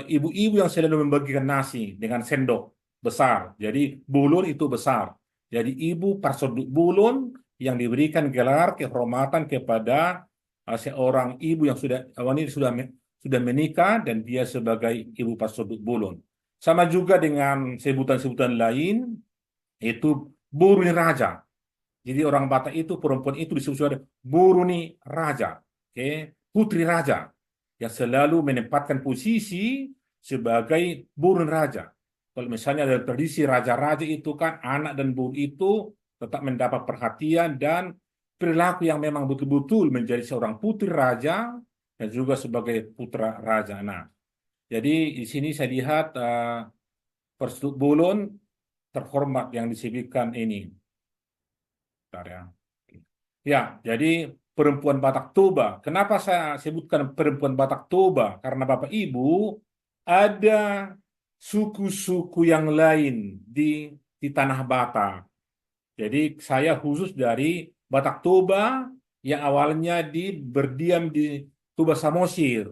ibu-ibu yang selalu membagikan nasi dengan sendok besar. Jadi bolon itu besar. Jadi ibu Parsoduk Bolon yang diberikan gelar kehormatan kepada seorang ibu yang wanita sudah menikah dan dia sebagai ibu Parsoduk Bolon. Sama juga dengan sebutan-sebutan lain, itu Buruni Raja. Jadi orang Batak itu, perempuan itu disebut sebagai Buruni Raja. Putri Raja. Yang selalu menempatkan posisi sebagai Buruni Raja. Kalau misalnya dalam tradisi raja-raja itu kan anak dan burun itu tetap mendapat perhatian dan perilaku yang memang betul-betul menjadi seorang putri raja dan juga sebagai putra raja. Nah, jadi di sini saya lihat Parsoduk Bolon terhormat yang disebutkan ini. Bentar ya. Ya, jadi perempuan Batak Toba. Kenapa saya sebutkan perempuan Batak Toba? Karena Bapak Ibu ada suku-suku yang lain di tanah Batak. Jadi saya khusus dari Batak Toba yang awalnya berdiam di Toba Samosir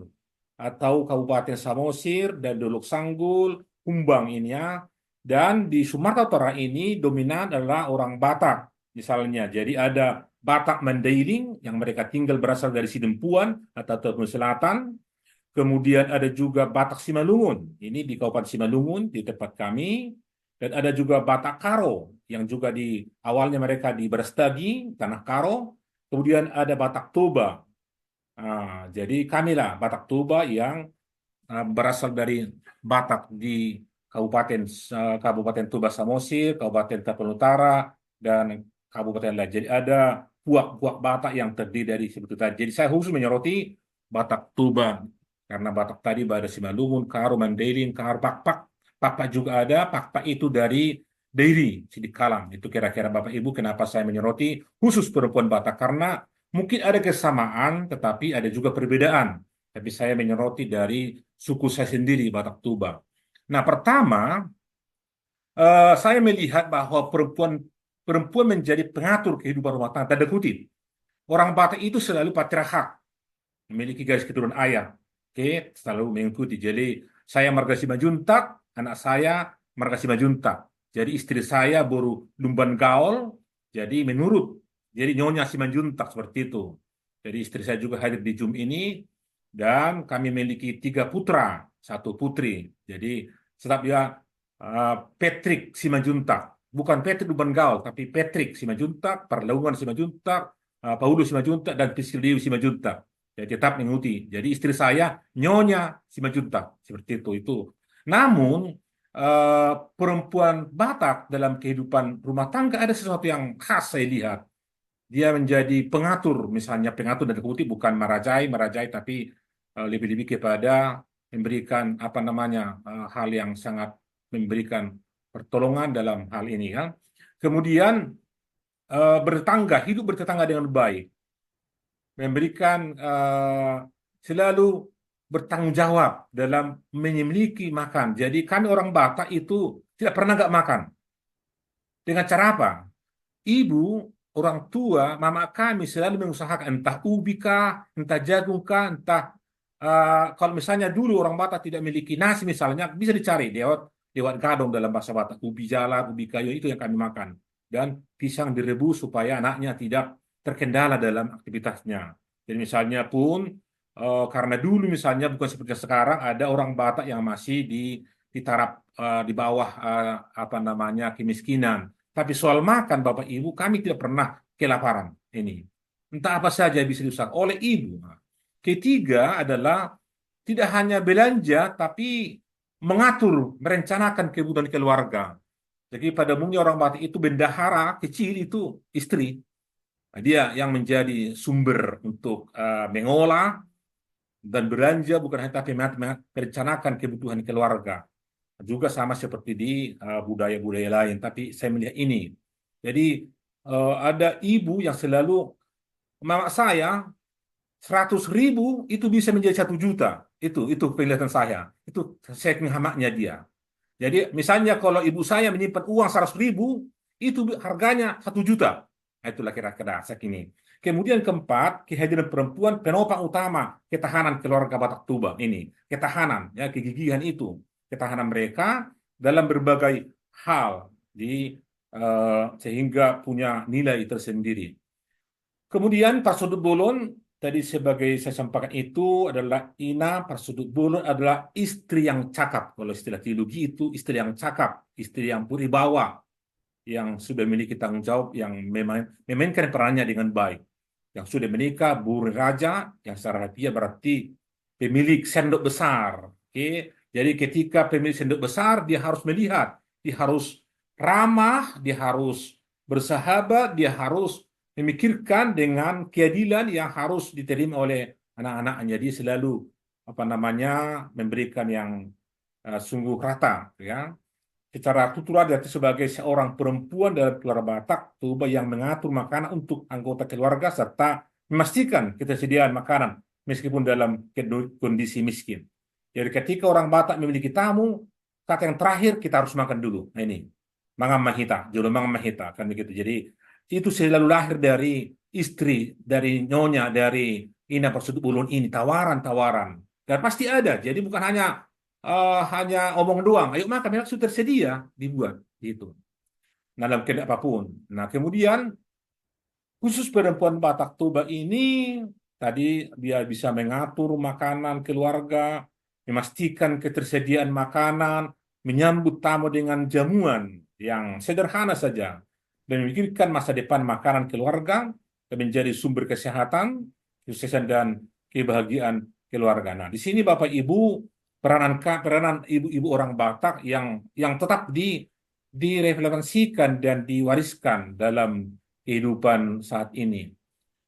atau Kabupaten Samosir dan Dolok Sanggul, Humbang ini ya. Dan di Sumatera Utara ini dominan adalah orang Batak misalnya. Jadi ada Batak Mandailing yang mereka tinggal berasal dari Sidempuan atau Tengah Selatan. Kemudian ada juga Batak Simalungun. Ini di Kabupaten Simalungun di tempat kami. Dan ada juga Batak Karo yang juga awalnya mereka di Brastagi, Tanah Karo. Kemudian ada Batak Toba. Jadi kamilah Batak Toba yang berasal dari Batak di Kabupaten Toba Samosir, Kabupaten Tapanuli Utara, dan kabupaten lain. Jadi ada puak-puak Batak yang terdiri dari seperti tadi. Jadi saya khusus menyoroti Batak Toba karena Batak tadi ada Simalungun, Karo, Mandailing, Karo, Pakpak. Pakpak juga ada. Pakpak itu dari Dairi, Sidik Kalang. Itu kira-kira Bapak Ibu kenapa saya menyoroti khusus perempuan Batak karena mungkin ada kesamaan, tetapi ada juga perbedaan. Tapi saya menyoroti dari suku saya sendiri, Batak Toba. Nah, pertama, saya melihat bahwa perempuan menjadi pengatur kehidupan rumah tangga, tanda kutip. Orang Batak itu selalu patriarkat, memiliki garis keturunan ayah. Selalu mengikuti. Jadi, saya marga Simanjuntak, anak saya marga Simanjuntak. Jadi, istri saya baru Lumban Gaul, jadi menurut. Jadi, Nyonya Simanjuntak seperti itu. Jadi, istri saya juga hadir di Zoom ini. Dan kami memiliki 3 putra, 1 putri. Jadi setiap dia Patrick Simanjuntak, bukan Patrick Lubanggaol, tapi Patrick Simanjuntak, Parlaungan Simanjuntak, Paulus Simanjuntak, dan Priscilius Simanjuntak. Jadi tetap mengikuti. Jadi istri saya Nyonya Simanjuntak, seperti itu. Namun perempuan Batak dalam kehidupan rumah tangga ada sesuatu yang khas saya lihat. Dia menjadi pengatur, misalnya pengatur dan kutip bukan merajai, tapi lebih-lebih kepada memberikan apa namanya hal yang sangat memberikan pertolongan dalam hal ini kan. Kemudian hidup bertetangga dengan baik, memberikan selalu bertanggung jawab dalam memiliki makan. Jadi kami orang Batak itu tidak pernah nggak makan. Dengan cara apa? Ibu, orang tua, mama kami selalu mengusahakan entah ubi kah, entah jagung kah, entah kalau misalnya dulu orang Batak tidak memiliki nasi misalnya, bisa dicari lewat gadong dalam bahasa Batak. Ubi jalar, ubi kayu itu yang kami makan. Dan pisang direbus supaya anaknya tidak terkendala dalam aktivitasnya. Jadi misalnya pun, karena dulu misalnya bukan seperti sekarang, ada orang Batak yang masih di taraf di bawah apa namanya kemiskinan. Tapi soal makan Bapak Ibu, kami tidak pernah kelaparan ini. Entah apa saja bisa diusahakan oleh ibu. Ketiga adalah tidak hanya belanja, tapi mengatur, merencanakan kebutuhan keluarga. Jadi pada umumnya orang Batak itu bendahara kecil itu istri. Nah, dia yang menjadi sumber untuk mengolah dan belanja bukan hanya tapi merencanakan kebutuhan keluarga. Juga sama seperti di budaya-budaya lain. Tapi saya melihat ini. Jadi ada ibu yang selalu, mama saya 100.000 itu bisa menjadi 1 juta. Itu penglihatan saya. Itu saking hamaknya dia. Jadi misalnya kalau ibu saya menyimpan uang 100.000, itu harganya 1 juta. Nah, itulah kira-kira segini. Kemudian keempat, kehadiran perempuan penopang utama ketahanan keluarga Batak Tuba ini. Ketahanan, ya kegigihan itu. Ketahanan mereka dalam berbagai hal sehingga punya nilai tersendiri. Kemudian Parsudut Bolon tadi sebagai saya sampaikan itu adalah Ina Parsudut Bolon adalah istri yang cakap. Kalau istilah teologi itu istri yang cakap, istri yang beribawa, yang sudah memiliki tanggung jawab, yang memainkan perannya dengan baik. Yang sudah menikah, buri raja, yang secara harfiah berarti pemilik sendok besar. Oke? Jadi ketika pemilik sendok besar, dia harus melihat, dia harus ramah, dia harus bersahabat, dia harus memikirkan dengan keadilan yang harus diterima oleh anak-anaknya. Dia selalu apa namanya memberikan yang sungguh rata, ya. Secara tuturan dia sebagai seorang perempuan dalam keluarga Batak Tuba yang mengatur makanan untuk anggota keluarga serta memastikan ketersediaan makanan meskipun dalam kondisi miskin. Jadi ketika orang Batak memiliki tamu, kata yang terakhir kita harus makan dulu. Nah ini, mangam mahita, jolo mangam mahita kan begitu. Jadi itu selalu lahir dari istri, dari nyonya, dari Ina Parsudut Bolon ini tawaran-tawaran. Dan pasti ada. Jadi bukan hanya omong doang. Ayo makan, memang sudah tersedia dibuat gitu. Dalam keadaan apapun. Nah kemudian khusus perempuan Batak Toba ini tadi dia bisa mengatur makanan keluarga, memastikan ketersediaan makanan, menyambut tamu dengan jamuan yang sederhana saja, dan memikirkan masa depan makanan keluarga dan menjadi sumber kesehatan, kesuksesan dan kebahagiaan keluarga. Nah, di sini Bapak Ibu peranan ibu-ibu orang Batak yang tetap direfleksikan dan diwariskan dalam kehidupan saat ini.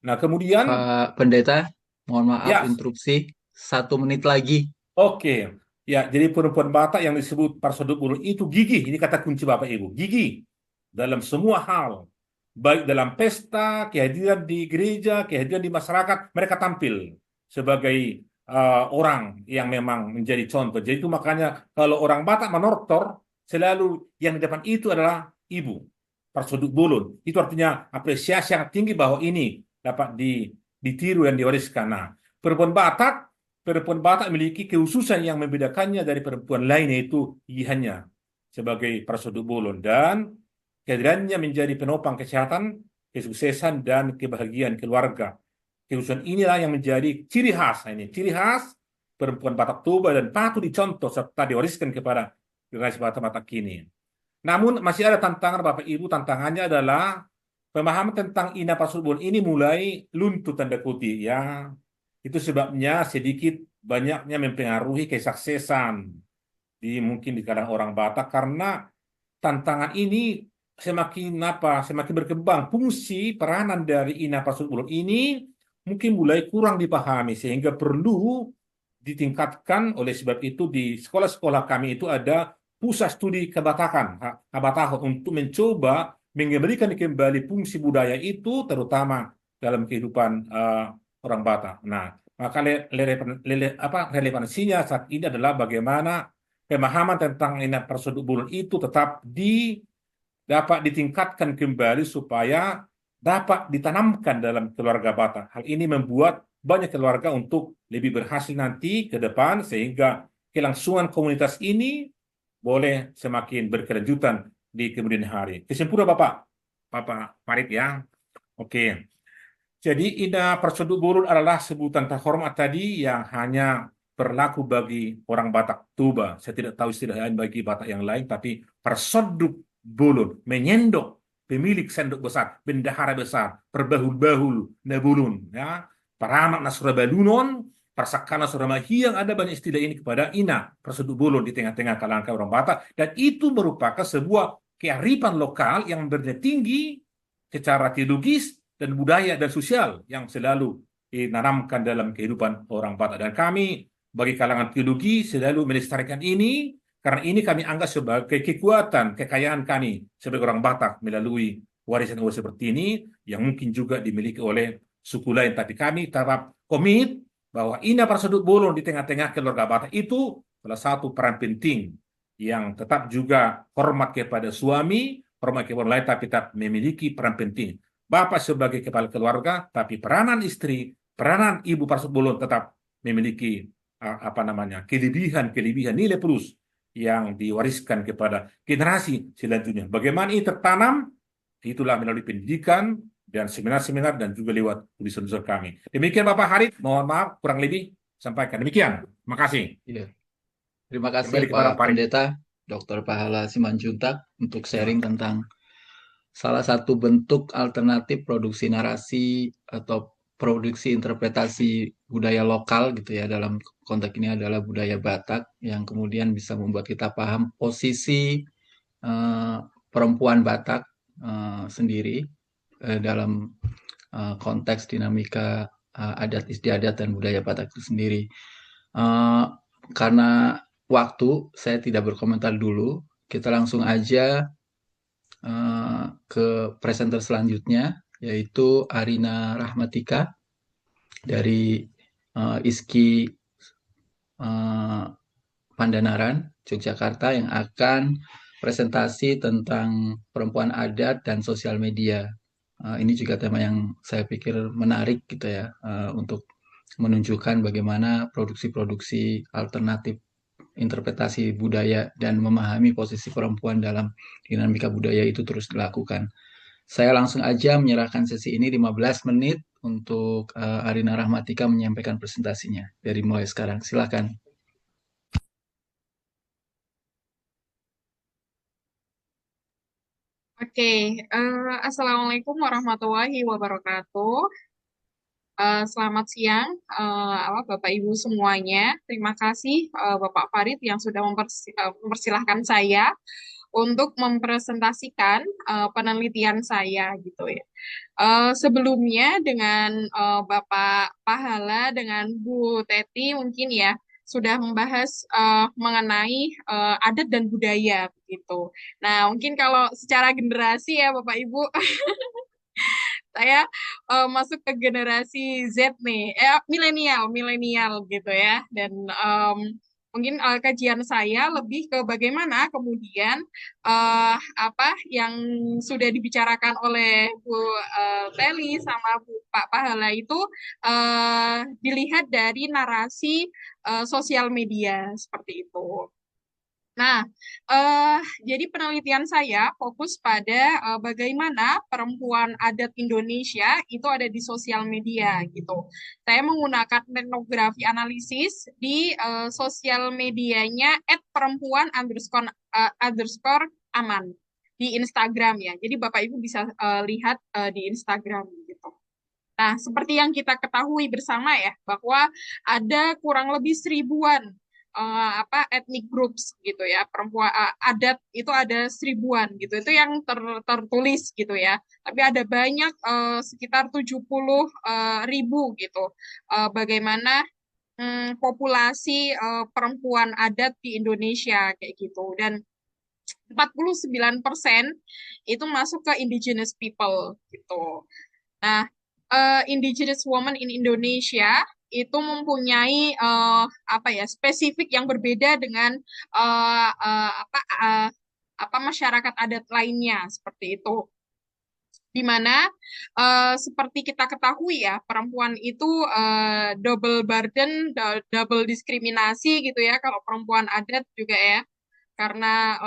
Nah, kemudian Pak Pendeta, mohon maaf ya, interupsi. 1 menit lagi. oke. Ya, jadi perempuan Batak yang disebut Parsudut Bolon itu gigih. Ini kata kunci Bapak Ibu. Gigih dalam semua hal. Baik dalam pesta, kehadiran di gereja, kehadiran di masyarakat, mereka tampil sebagai orang yang memang menjadi contoh. Jadi itu makanya kalau orang Batak menortor, selalu yang di depan itu adalah ibu, Parsudut Bolon. Itu artinya apresiasi yang tinggi bahwa ini dapat ditiru dan diwariskan. Nah, perempuan Batak memiliki kekhususan yang membedakannya dari perempuan lain, yaitu gigihannya sebagai Parsudut Bolon dan kehadirannya menjadi penopang kesehatan, kesuksesan dan kebahagiaan keluarga. Kekhususan inilah yang menjadi ciri khas. Nah, ini ciri khas perempuan Batak Toba dan patut dicontoh serta diwariskan kepada generasi Batak kini. Namun masih ada tantangan Bapak Ibu, tantangannya adalah pemahaman tentang Ina Pasubun ini mulai luntur tanda kutip ya. Itu sebabnya sedikit banyaknya mempengaruhi kesuksesan mungkin di kalangan orang Batak karena tantangan ini semakin berkembang fungsi peranan dari Ina Pasubun ini mungkin mulai kurang dipahami sehingga perlu ditingkatkan. Oleh sebab itu di sekolah-sekolah kami itu ada pusat studi kebatakan, kabatahan untuk mencoba mengembalikan kembali fungsi budaya itu terutama dalam kehidupan orang Batak. Nah, maka relevansinya saat ini adalah bagaimana pemahaman tentang Ina Persuduk itu tetap dapat ditingkatkan kembali supaya dapat ditanamkan dalam keluarga Batak. Hal ini membuat banyak keluarga untuk lebih berhasil nanti ke depan sehingga kelangsungan komunitas ini boleh semakin berkelanjutan di kemudian hari. Kesimpulan Bapak Farid ya. Oke. Jadi Ina Persuduk Bulun adalah sebutan terhormat tadi yang hanya berlaku bagi orang Batak Toba. Saya tidak tahu istilah lain bagi Batak yang lain, tapi Persuduk Bulun menyendok pemilik sendok besar, bendahara besar, perbahul-bahul, nabulun, ya, paramak nasurabalunon, persakana suramahi yang ada banyak istilah ini kepada Ina Persuduk Bulun di tengah-tengah kalangan orang Batak, dan itu merupakan sebuah kearifan lokal yang bernilai tinggi secara teologis dan budaya dan sosial yang selalu ditanamkan dalam kehidupan orang Batak. Dan kami bagi kalangan teologi selalu melestarikan ini karena ini kami anggap sebagai kekuatan, kekayaan kami sebagai orang Batak melalui warisan-warisan seperti ini yang mungkin juga dimiliki oleh suku lain. Tapi kami tetap komit bahwa Ina Persuduk Bolon di tengah-tengah keluarga Batak itu salah satu peran penting yang tetap juga hormat kepada suami, hormat kepada orang lain, tapi tetap memiliki peran penting. Bapak sebagai kepala keluarga, tapi peranan istri, peranan ibu Persuduk Bolon tetap memiliki kelebihan nilai plus yang diwariskan kepada generasi selanjutnya. Bagaimana ini tertanam? Itulah melalui pendidikan dan seminar-seminar dan juga lewat tulisan-tulisan kami. Demikian Bapak Harit, mohon maaf kurang lebih sampaikan. Demikian. Terima kasih. Iya. Terima kasih Kembali kepada Pak Farid. Pendeta Dr. Pahala Simanjuntak untuk sharing tentang salah satu bentuk alternatif produksi narasi atau produksi interpretasi budaya lokal gitu ya, dalam konteks ini adalah budaya Batak yang kemudian bisa membuat kita paham posisi perempuan Batak sendiri dalam konteks dinamika adat istiadat dan budaya Batak itu sendiri. Karena waktu saya tidak berkomentar dulu, kita langsung aja ke presenter selanjutnya, yaitu Arina Rahmatika dari ISKI Pandanaran, Yogyakarta, yang akan presentasi tentang perempuan adat dan sosial media. Ini juga tema yang saya pikir menarik gitu ya, untuk menunjukkan bagaimana produksi-produksi alternatif interpretasi budaya dan memahami posisi perempuan dalam dinamika budaya itu terus dilakukan. Saya langsung aja menyerahkan sesi ini 15 menit untuk Arina Rahmatika menyampaikan presentasinya dari mulai sekarang. Silakan. Oke, Assalamualaikum warahmatullahi wabarakatuh. Selamat siang, Bapak Ibu semuanya. Terima kasih Bapak Farid yang sudah mempersilahkan saya untuk mempresentasikan penelitian saya gitu ya. Sebelumnya dengan Bapak Pahala dengan Bu Teti mungkin ya sudah membahas mengenai adat dan budaya begitu. Nah, mungkin kalau secara generasi ya Bapak Ibu saya masuk ke generasi Z nih, milenial gitu ya. Dan mungkin kajian saya lebih ke bagaimana kemudian apa yang sudah dibicarakan oleh Bu Teli sama Pak Pahala itu dilihat dari narasi sosial media seperti itu. Nah, jadi penelitian saya fokus pada bagaimana perempuan adat Indonesia itu ada di sosial media gitu. Saya menggunakan etnografi analisis di sosial medianya @perempuan_aman di Instagram ya. Jadi Bapak Ibu bisa lihat di Instagram gitu. Nah, seperti yang kita ketahui bersama ya, bahwa ada kurang lebih 1000-an ethnic groups gitu ya, perempuan adat itu ada 1000-an gitu. Itu yang tertulis gitu ya. Tapi ada banyak sekitar 70.000 gitu. Bagaimana populasi perempuan adat di Indonesia kayak gitu. Dan 49% itu masuk ke indigenous people gitu. Nah, indigenous woman in Indonesia itu mempunyai spesifik yang berbeda dengan uh, uh, apa uh, masyarakat adat lainnya seperti itu. Di mana seperti kita ketahui ya, perempuan itu double burden, double diskriminasi gitu ya kalau perempuan adat juga ya, karena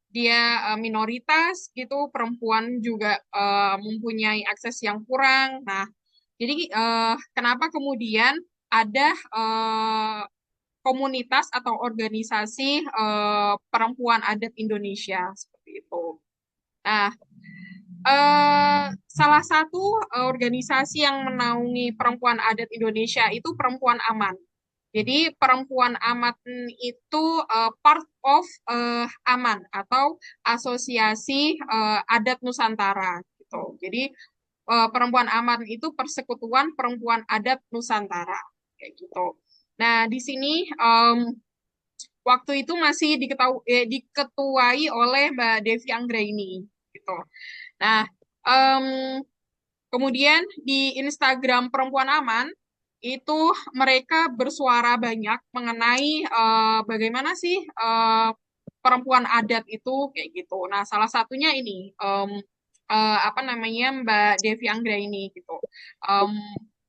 dia minoritas gitu, perempuan juga mempunyai akses yang kurang. Nah, jadi kenapa kemudian ada komunitas atau organisasi perempuan adat Indonesia seperti itu. Nah, salah satu organisasi yang menaungi perempuan adat Indonesia itu Perempuan Aman. Jadi Perempuan Aman itu part of Aman atau Asosiasi Adat Nusantara gitu. Jadi Perempuan Aman itu persekutuan perempuan adat Nusantara kayak gitu. Nah, di sini waktu itu masih diketuai oleh Mbak Devi Anggraini gitu. Nah, em, kemudian di Instagram Perempuan Aman itu mereka bersuara banyak mengenai bagaimana sih perempuan adat itu kayak gitu. Nah, salah satunya ini Mbak Devi Anggraini gitu. Em,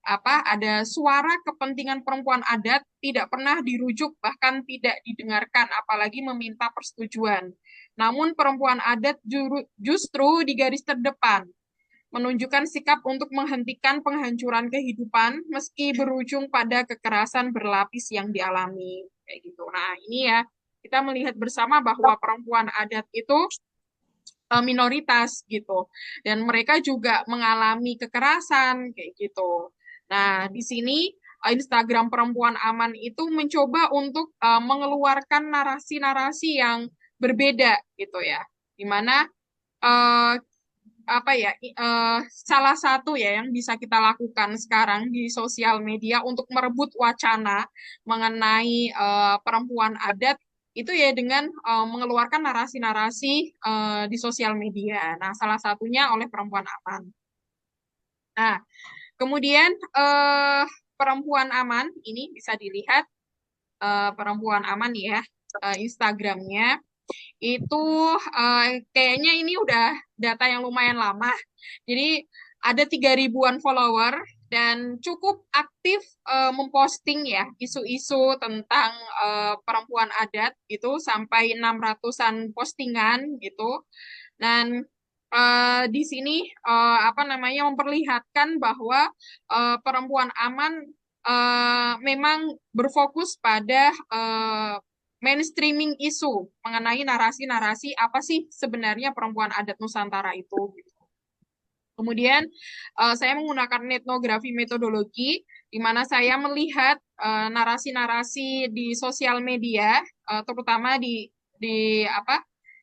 ada suara kepentingan perempuan adat tidak pernah dirujuk bahkan tidak didengarkan apalagi meminta persetujuan. Namun perempuan adat justru di garis terdepan menunjukkan sikap untuk menghentikan penghancuran kehidupan meski berujung pada kekerasan berlapis yang dialami kayak gitu. Nah, ini ya kita melihat bersama bahwa perempuan adat itu minoritas gitu dan mereka juga mengalami kekerasan kayak gitu. Nah, di sini Instagram Perempuan Aman itu mencoba untuk mengeluarkan narasi-narasi yang berbeda gitu ya. Di mana uh, salah satu ya yang bisa kita lakukan sekarang di sosial media untuk merebut wacana mengenai perempuan adat itu ya dengan mengeluarkan narasi-narasi di sosial media. Nah, salah satunya oleh Perempuan Aman. Nah, kemudian Perempuan Aman ini bisa dilihat Perempuan Aman ya Instagramnya itu kayaknya ini udah data yang lumayan lama. Jadi ada 3.000-an follower dan cukup aktif memposting ya isu-isu tentang perempuan adat gitu sampai 600-an postingan gitu. Dan di sini memperlihatkan bahwa perempuan aman memang berfokus pada mainstreaming isu mengenai narasi-narasi apa sih sebenarnya perempuan adat Nusantara itu. Kemudian saya menggunakan etnografi metodologi di mana saya melihat narasi-narasi di sosial media, terutama di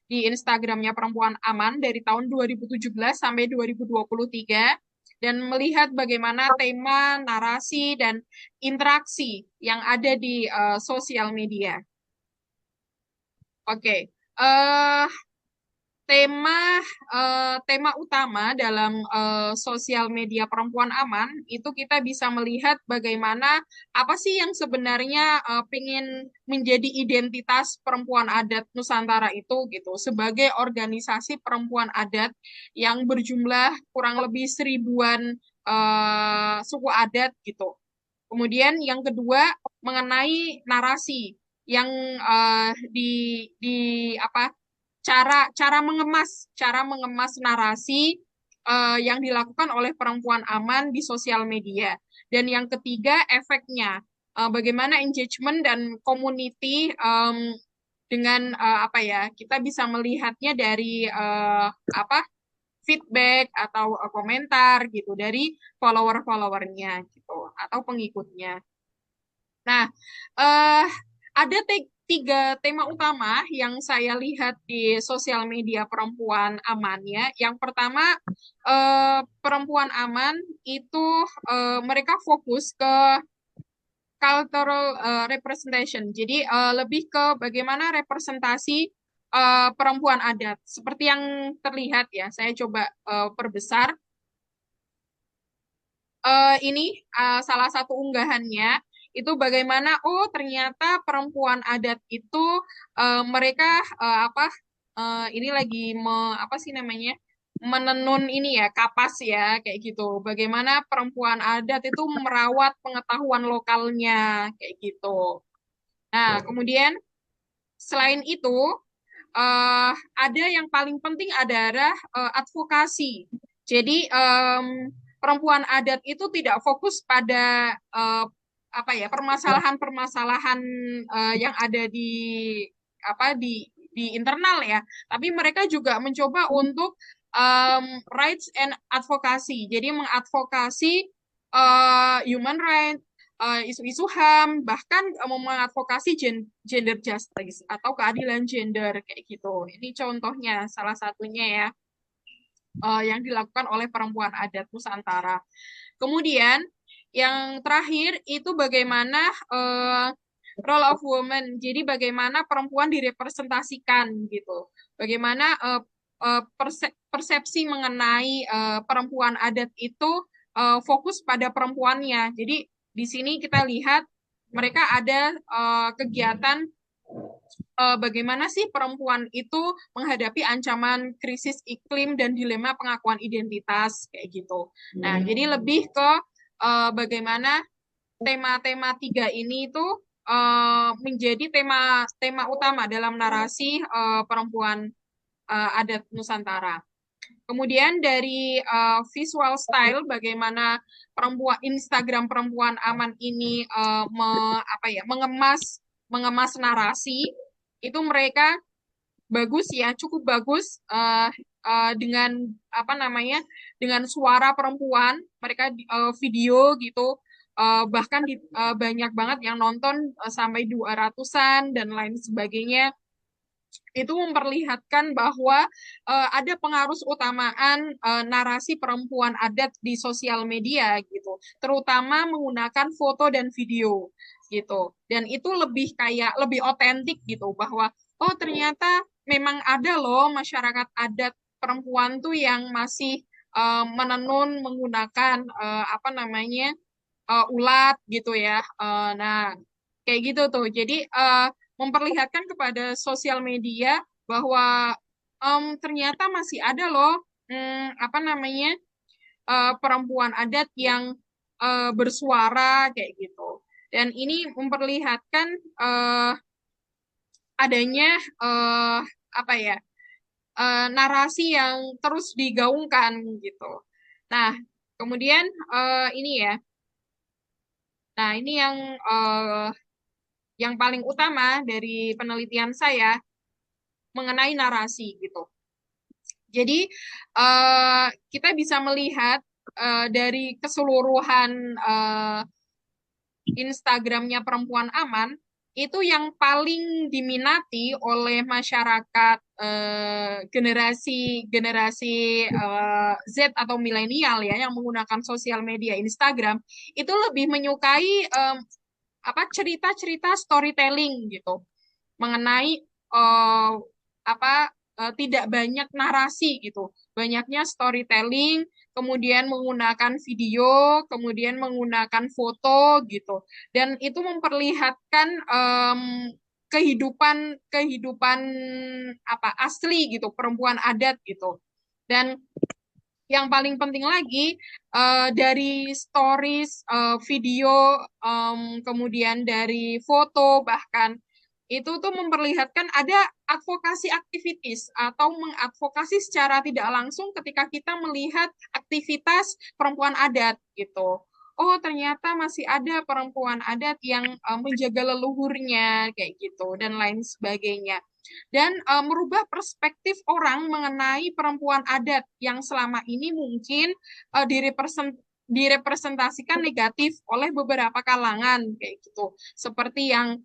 Instagramnya Perempuan Aman dari tahun 2017 sampai 2023 dan melihat bagaimana tema, narasi, dan interaksi yang ada di sosial media. Oke, tema utama dalam sosial media Perempuan Aman itu kita bisa melihat bagaimana apa sih yang sebenarnya pengen menjadi identitas perempuan adat Nusantara itu gitu sebagai organisasi perempuan adat yang berjumlah kurang lebih 1000-an suku adat gitu. Kemudian yang kedua mengenai narasi. yang di apa cara mengemas narasi yang dilakukan oleh perempuan aman di sosial media. Dan yang ketiga, efeknya. Bagaimana engagement dan community dengan apa ya, kita bisa melihatnya dari apa feedback atau komentar gitu dari follower-followernya gitu atau pengikutnya. Nah, eh, ada tiga tema utama yang saya lihat di sosial media perempuan aman ya. Yang pertama, perempuan aman itu mereka fokus ke cultural representation. Jadi lebih ke bagaimana representasi perempuan adat. Seperti yang terlihat ya, saya coba perbesar. Ini salah satu unggahannya itu bagaimana ternyata perempuan adat itu mereka apa ini lagi apa sih namanya menenun ini ya kapas ya kayak gitu. Bagaimana perempuan adat itu merawat pengetahuan lokalnya kayak gitu. Nah, kemudian selain itu ada yang paling penting adalah advokasi. Jadi perempuan adat itu tidak fokus pada apa ya permasalahan-permasalahan yang ada di apa di internal ya, tapi mereka juga mencoba untuk rights and advocacy. Jadi mengadvokasi human rights, isu-isu HAM, bahkan mengadvokasi gender justice atau keadilan gender kayak gitu. Ini contohnya salah satunya ya yang dilakukan oleh perempuan adat Nusantara. Kemudian yang terakhir itu bagaimana role of woman. Jadi bagaimana perempuan direpresentasikan gitu. Bagaimana persepsi mengenai perempuan adat itu fokus pada perempuannya. Jadi di sini kita lihat mereka ada kegiatan bagaimana sih perempuan itu menghadapi ancaman krisis iklim dan dilema pengakuan identitas kayak gitu. Nah, jadi lebih ke bagaimana tema-tema tiga ini itu menjadi tema utama dalam narasi perempuan adat Nusantara. Kemudian dari visual style, bagaimana Instagram perempuan aman ini mengemas narasi, itu mereka bagus ya, cukup bagus dengan apa namanya, dengan suara perempuan, mereka video gitu, bahkan banyak banget yang nonton sampai 200-an dan lain sebagainya. Itu memperlihatkan bahwa ada pengaruh utamaan narasi perempuan adat di sosial media gitu, terutama menggunakan foto dan video gitu. Dan itu lebih otentik gitu bahwa ternyata memang ada loh masyarakat adat perempuan tuh yang masih menenun menggunakan apa namanya ulat gitu ya. Nah, kayak gitu tuh. Jadi memperlihatkan kepada sosial media bahwa ternyata masih ada loh apa namanya perempuan adat yang bersuara kayak gitu. Dan ini memperlihatkan adanya apa ya narasi yang terus digaungkan gitu. Nah, kemudian ini ya. Nah, ini yang paling utama dari penelitian saya mengenai narasi gitu. Jadi kita bisa melihat dari keseluruhan Instagramnya Perempuan Aman itu yang paling diminati oleh masyarakat generasi Z atau milenial ya yang menggunakan sosial media Instagram itu lebih menyukai cerita-cerita storytelling gitu mengenai tidak banyak narasi gitu, banyaknya storytelling, kemudian menggunakan video, kemudian menggunakan foto gitu, dan itu memperlihatkan kehidupan asli gitu perempuan adat gitu. Dan yang paling penting lagi dari stories, video, kemudian dari foto bahkan itu tuh memperlihatkan ada advokasi aktivitis atau mengadvokasi secara tidak langsung ketika kita melihat aktivitas perempuan adat gitu. Oh, ternyata masih ada perempuan adat yang menjaga leluhurnya kayak gitu dan lain sebagainya. Dan merubah perspektif orang mengenai perempuan adat yang selama ini mungkin direpresentasikan negatif oleh beberapa kalangan kayak gitu. Seperti yang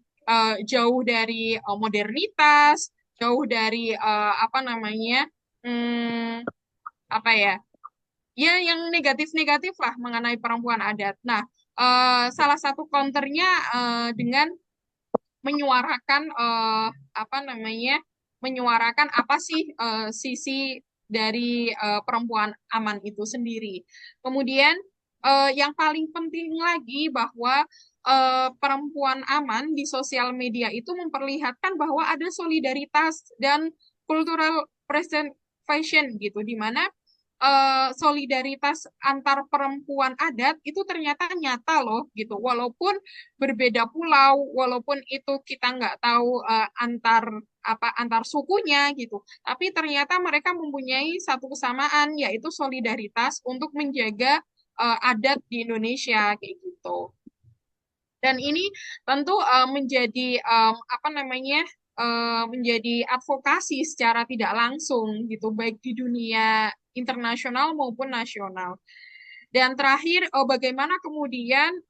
jauh dari modernitas, jauh dari apa namanya, hmm, apa ya, ya yang negatif-negatif lah mengenai perempuan adat. Nah, salah satu counternya dengan menyuarakan apa namanya, menyuarakan apa sih sisi dari perempuan aman itu sendiri. Kemudian yang paling penting lagi bahwa perempuan aman di sosial media itu memperlihatkan bahwa ada solidaritas dan cultural preservation gitu, di mana solidaritas antar perempuan adat itu ternyata nyata loh gitu, walaupun berbeda pulau, walaupun itu kita nggak tahu antar sukunya gitu, tapi ternyata mereka mempunyai satu kesamaan yaitu solidaritas untuk menjaga adat di Indonesia kayak gitu. Dan ini tentu menjadi apa namanya, menjadi advokasi secara tidak langsung gitu, baik di dunia internasional maupun nasional. Dan terakhir, bagaimana kemudian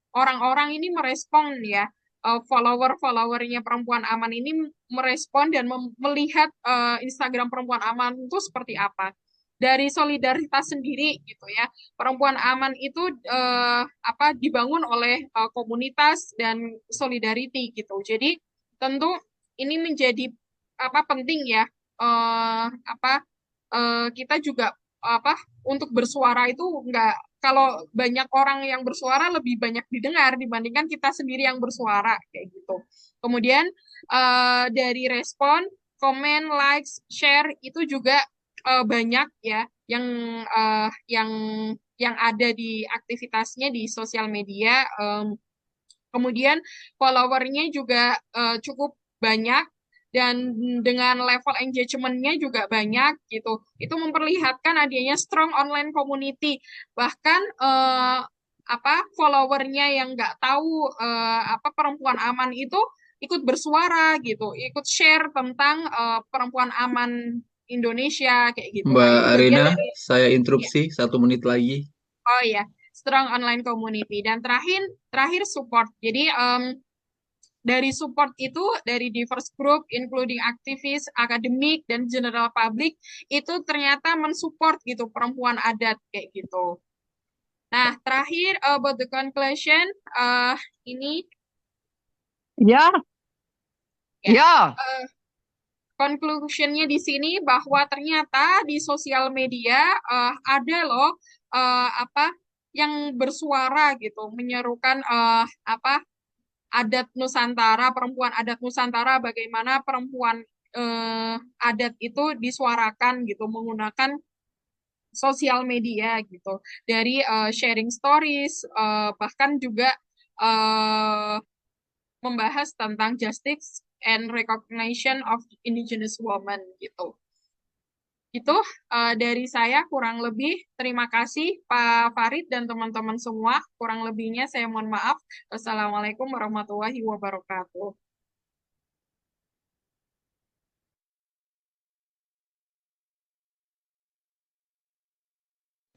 orang-orang ini merespon ya, follower-followernya perempuan aman ini merespon dan melihat Instagram perempuan aman itu seperti apa. Dari solidaritas sendiri gitu ya, perempuan aman itu apa dibangun oleh komunitas dan solidarity gitu. Jadi tentu ini menjadi apa penting ya, apa kita juga apa untuk bersuara itu nggak, kalau banyak orang yang bersuara lebih banyak didengar dibandingkan kita sendiri yang bersuara kayak gitu. Kemudian dari respon, komen, likes, share itu juga banyak ya yang eh, yang yang ada di aktivitasnya di sosial media. Kemudian followernya juga cukup banyak dan dengan level engagement-nya juga banyak gitu. Itu memperlihatkan adanya strong online community. Bahkan apa followernya yang nggak tahu apa perempuan aman itu ikut bersuara gitu, ikut share tentang perempuan aman Indonesia kayak gitu. Nah, Mbak ini bagian Arina, dari saya ya. interupsi 1 menit lagi. Oh ya, strong online community. Dan terakhir terakhir support. Jadi dari support itu dari diverse group including aktivis, akademik dan general public itu ternyata mensupport gitu perempuan adat kayak gitu. Nah, terakhir about the conclusion ini Ya, ya. ya. Conclusionnya di sini bahwa ternyata di sosial media ada loh apa yang bersuara gitu, menyerukan apa adat Nusantara, perempuan adat Nusantara, bagaimana perempuan adat itu disuarakan gitu menggunakan sosial media gitu, dari sharing stories, bahkan juga eh, membahas tentang justice and recognition of indigenous women gitu. Itu dari saya kurang lebih. Terima kasih Pak Farid dan teman-teman semua. Kurang lebihnya saya mohon maaf. Wassalamualaikum warahmatullahi wabarakatuh.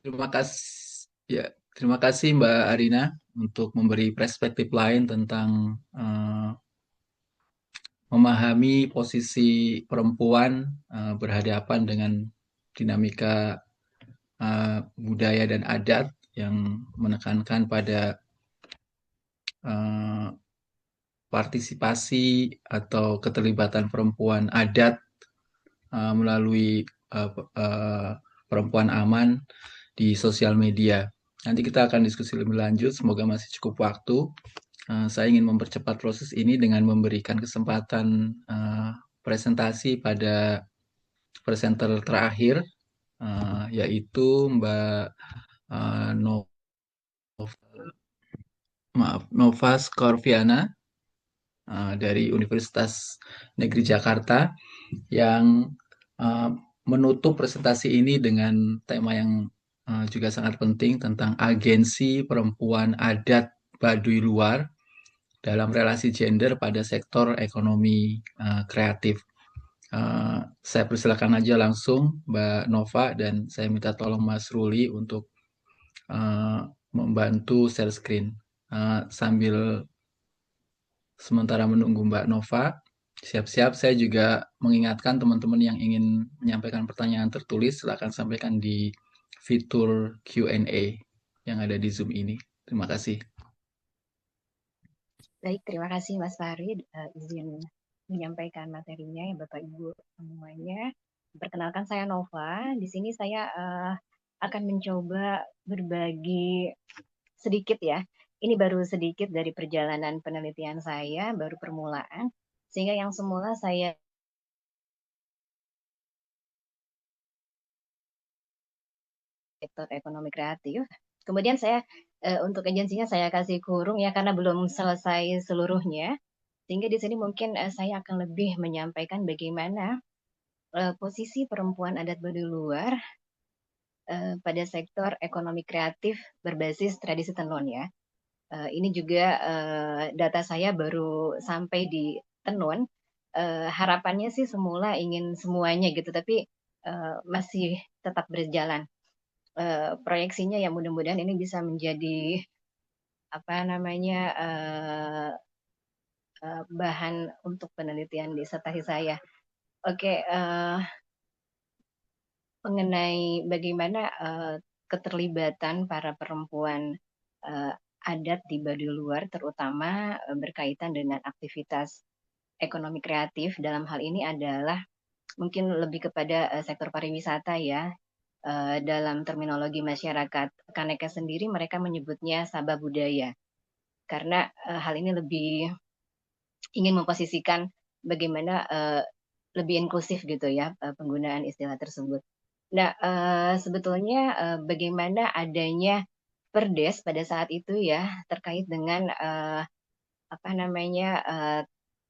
Terima kasih, ya, terima kasih Mbak Arina untuk memberi perspektif lain tentang memahami posisi perempuan berhadapan dengan dinamika budaya dan adat yang menekankan pada partisipasi atau keterlibatan perempuan adat melalui perempuan aman di sosial media. Nanti kita akan diskusi lebih lanjut, semoga masih cukup waktu. Saya ingin mempercepat proses ini dengan memberikan kesempatan presentasi pada presenter terakhir, yaitu Mbak Nova Skorviana dari Universitas Negeri Jakarta yang menutup presentasi ini dengan tema yang juga sangat penting tentang agensi perempuan adat Baduy luar dalam relasi gender pada sektor ekonomi kreatif. Saya persilakan aja langsung Mbak Nova dan saya minta tolong Mas Ruli untuk membantu share screen. Sambil sementara menunggu Mbak Nova, siap-siap saya juga mengingatkan teman-teman yang ingin menyampaikan pertanyaan tertulis, silakan sampaikan di fitur Q&A yang ada di Zoom ini. Terima kasih. Baik, terima kasih Mas Farid. Izin menyampaikan materinya ya Bapak Ibu semuanya. Perkenalkan saya Nova. Di sini saya akan mencoba berbagi sedikit ya. Ini baru sedikit dari perjalanan penelitian saya, baru permulaan. Sehingga yang semula saya sektor ekonomi kreatif. Kemudian saya untuk agensinya saya kasih kurung ya karena belum selesai seluruhnya. Sehingga di sini mungkin saya akan lebih menyampaikan bagaimana posisi perempuan adat Baduy luar pada sektor ekonomi kreatif berbasis tradisi tenun ya. Ini juga data saya baru sampai di tenun. Harapannya sih semula ingin semuanya gitu, tapi masih tetap berjalan. Proyeksinya ya mudah-mudahan ini bisa menjadi apa namanya bahan untuk penelitian disertasi saya. Oke, mengenai bagaimana keterlibatan para perempuan adat di Baduy luar, terutama berkaitan dengan aktivitas ekonomi kreatif dalam hal ini adalah mungkin lebih kepada sektor pariwisata ya. Dalam terminologi masyarakat Kaneka sendiri mereka menyebutnya Sabah Budaya karena hal ini lebih ingin memposisikan bagaimana lebih inklusif gitu ya penggunaan istilah tersebut. Nah sebetulnya bagaimana adanya Perdes pada saat itu ya terkait dengan apa namanya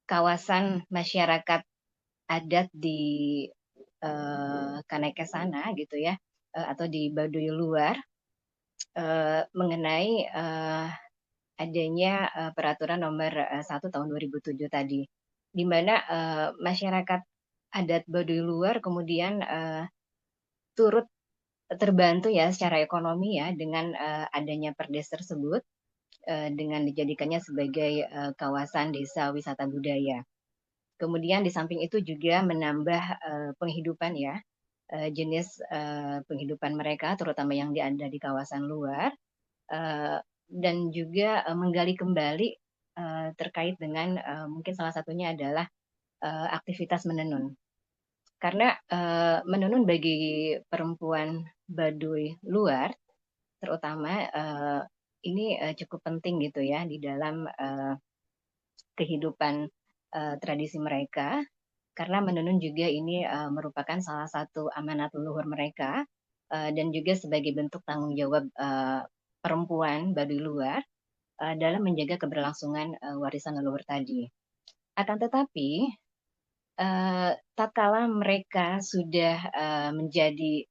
kawasan masyarakat adat di Kaneka sana gitu ya atau di Baduy luar mengenai adanya peraturan nomor 1 tahun 2007 tadi di mana masyarakat adat Baduy luar kemudian turut terbantu ya secara ekonomi ya dengan adanya Perdes tersebut dengan dijadikannya sebagai kawasan desa wisata budaya. Kemudian di samping itu juga menambah penghidupan ya, jenis penghidupan mereka, terutama yang ada di kawasan luar, dan juga menggali kembali terkait dengan mungkin salah satunya adalah aktivitas menenun. Karena menenun bagi perempuan Baduy luar, terutama ini cukup penting gitu ya di dalam kehidupan tradisi mereka karena menenun juga ini merupakan salah satu amanat leluhur mereka dan juga sebagai bentuk tanggung jawab perempuan Baduy luar dalam menjaga keberlangsungan warisan leluhur tadi. Akan tetapi tatkala mereka sudah menjadi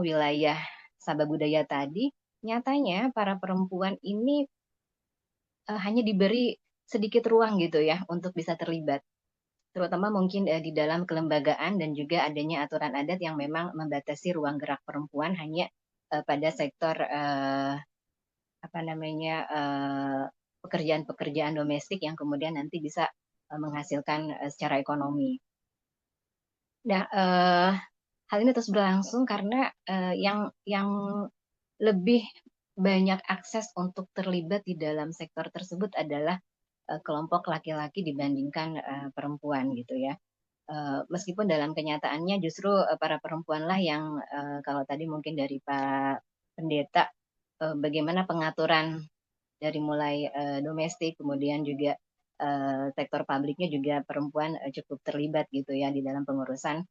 wilayah Sabah Budaya tadi, nyatanya para perempuan ini hanya diberi sedikit ruang gitu ya untuk bisa terlibat, terutama mungkin di dalam kelembagaan dan juga adanya aturan adat yang memang membatasi ruang gerak perempuan hanya pada sektor pekerjaan-pekerjaan domestik yang kemudian nanti bisa menghasilkan secara ekonomi. Nah, hal ini terus berlangsung karena yang lebih banyak akses untuk terlibat di dalam sektor tersebut adalah kelompok laki-laki dibandingkan perempuan gitu ya. Meskipun dalam kenyataannya justru para perempuanlah yang kalau tadi mungkin dari Pak Pendeta bagaimana pengaturan dari mulai domestik kemudian juga sektor publiknya juga perempuan cukup terlibat gitu ya di dalam pengurusan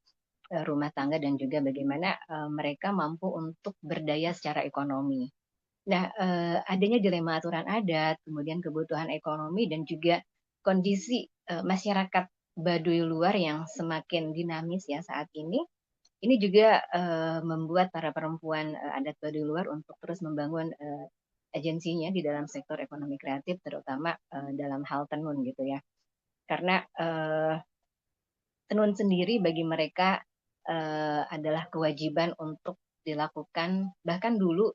rumah tangga dan juga bagaimana mereka mampu untuk berdaya secara ekonomi. Nah, adanya dilema aturan adat, kemudian kebutuhan ekonomi dan juga kondisi masyarakat Baduy luar yang semakin dinamis ya saat ini juga membuat para perempuan adat Baduy luar untuk terus membangun agensinya di dalam sektor ekonomi kreatif, terutama dalam hal tenun gitu ya. Karena tenun sendiri bagi mereka adalah kewajiban untuk dilakukan, bahkan dulu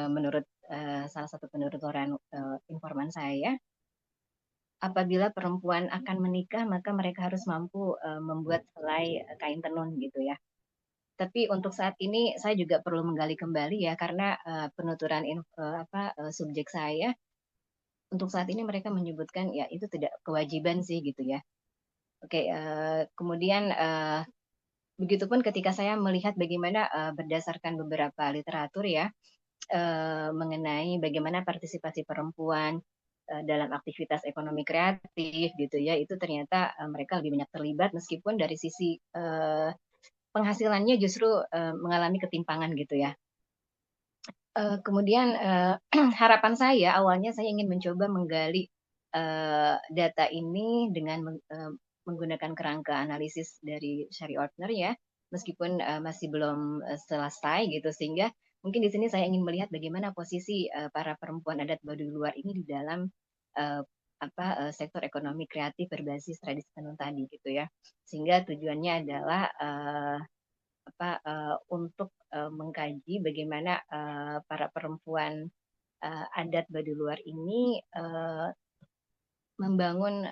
menurut salah satu penuturan informan saya, apabila perempuan akan menikah maka mereka harus mampu membuat helai kain tenun gitu ya. Tapi untuk saat ini saya juga perlu menggali kembali ya, karena penuturan subjek saya untuk saat ini mereka menyebutkan ya itu tidak kewajiban sih gitu ya. Oke, kemudian begitupun ketika saya melihat bagaimana berdasarkan beberapa literatur ya mengenai bagaimana partisipasi perempuan dalam aktivitas ekonomi kreatif gitu ya, itu ternyata mereka lebih banyak terlibat meskipun dari sisi penghasilannya justru mengalami ketimpangan gitu ya. Kemudian harapan saya awalnya saya ingin mencoba menggali data ini dengan menggunakan kerangka analisis dari Shari Ortner ya, meskipun masih belum selesai gitu, sehingga mungkin di sini saya ingin melihat bagaimana posisi para perempuan adat Baduy luar ini di dalam sektor ekonomi kreatif berbasis tradisi tenun tadi gitu ya, sehingga tujuannya adalah untuk mengkaji bagaimana para perempuan adat Baduy luar ini membangun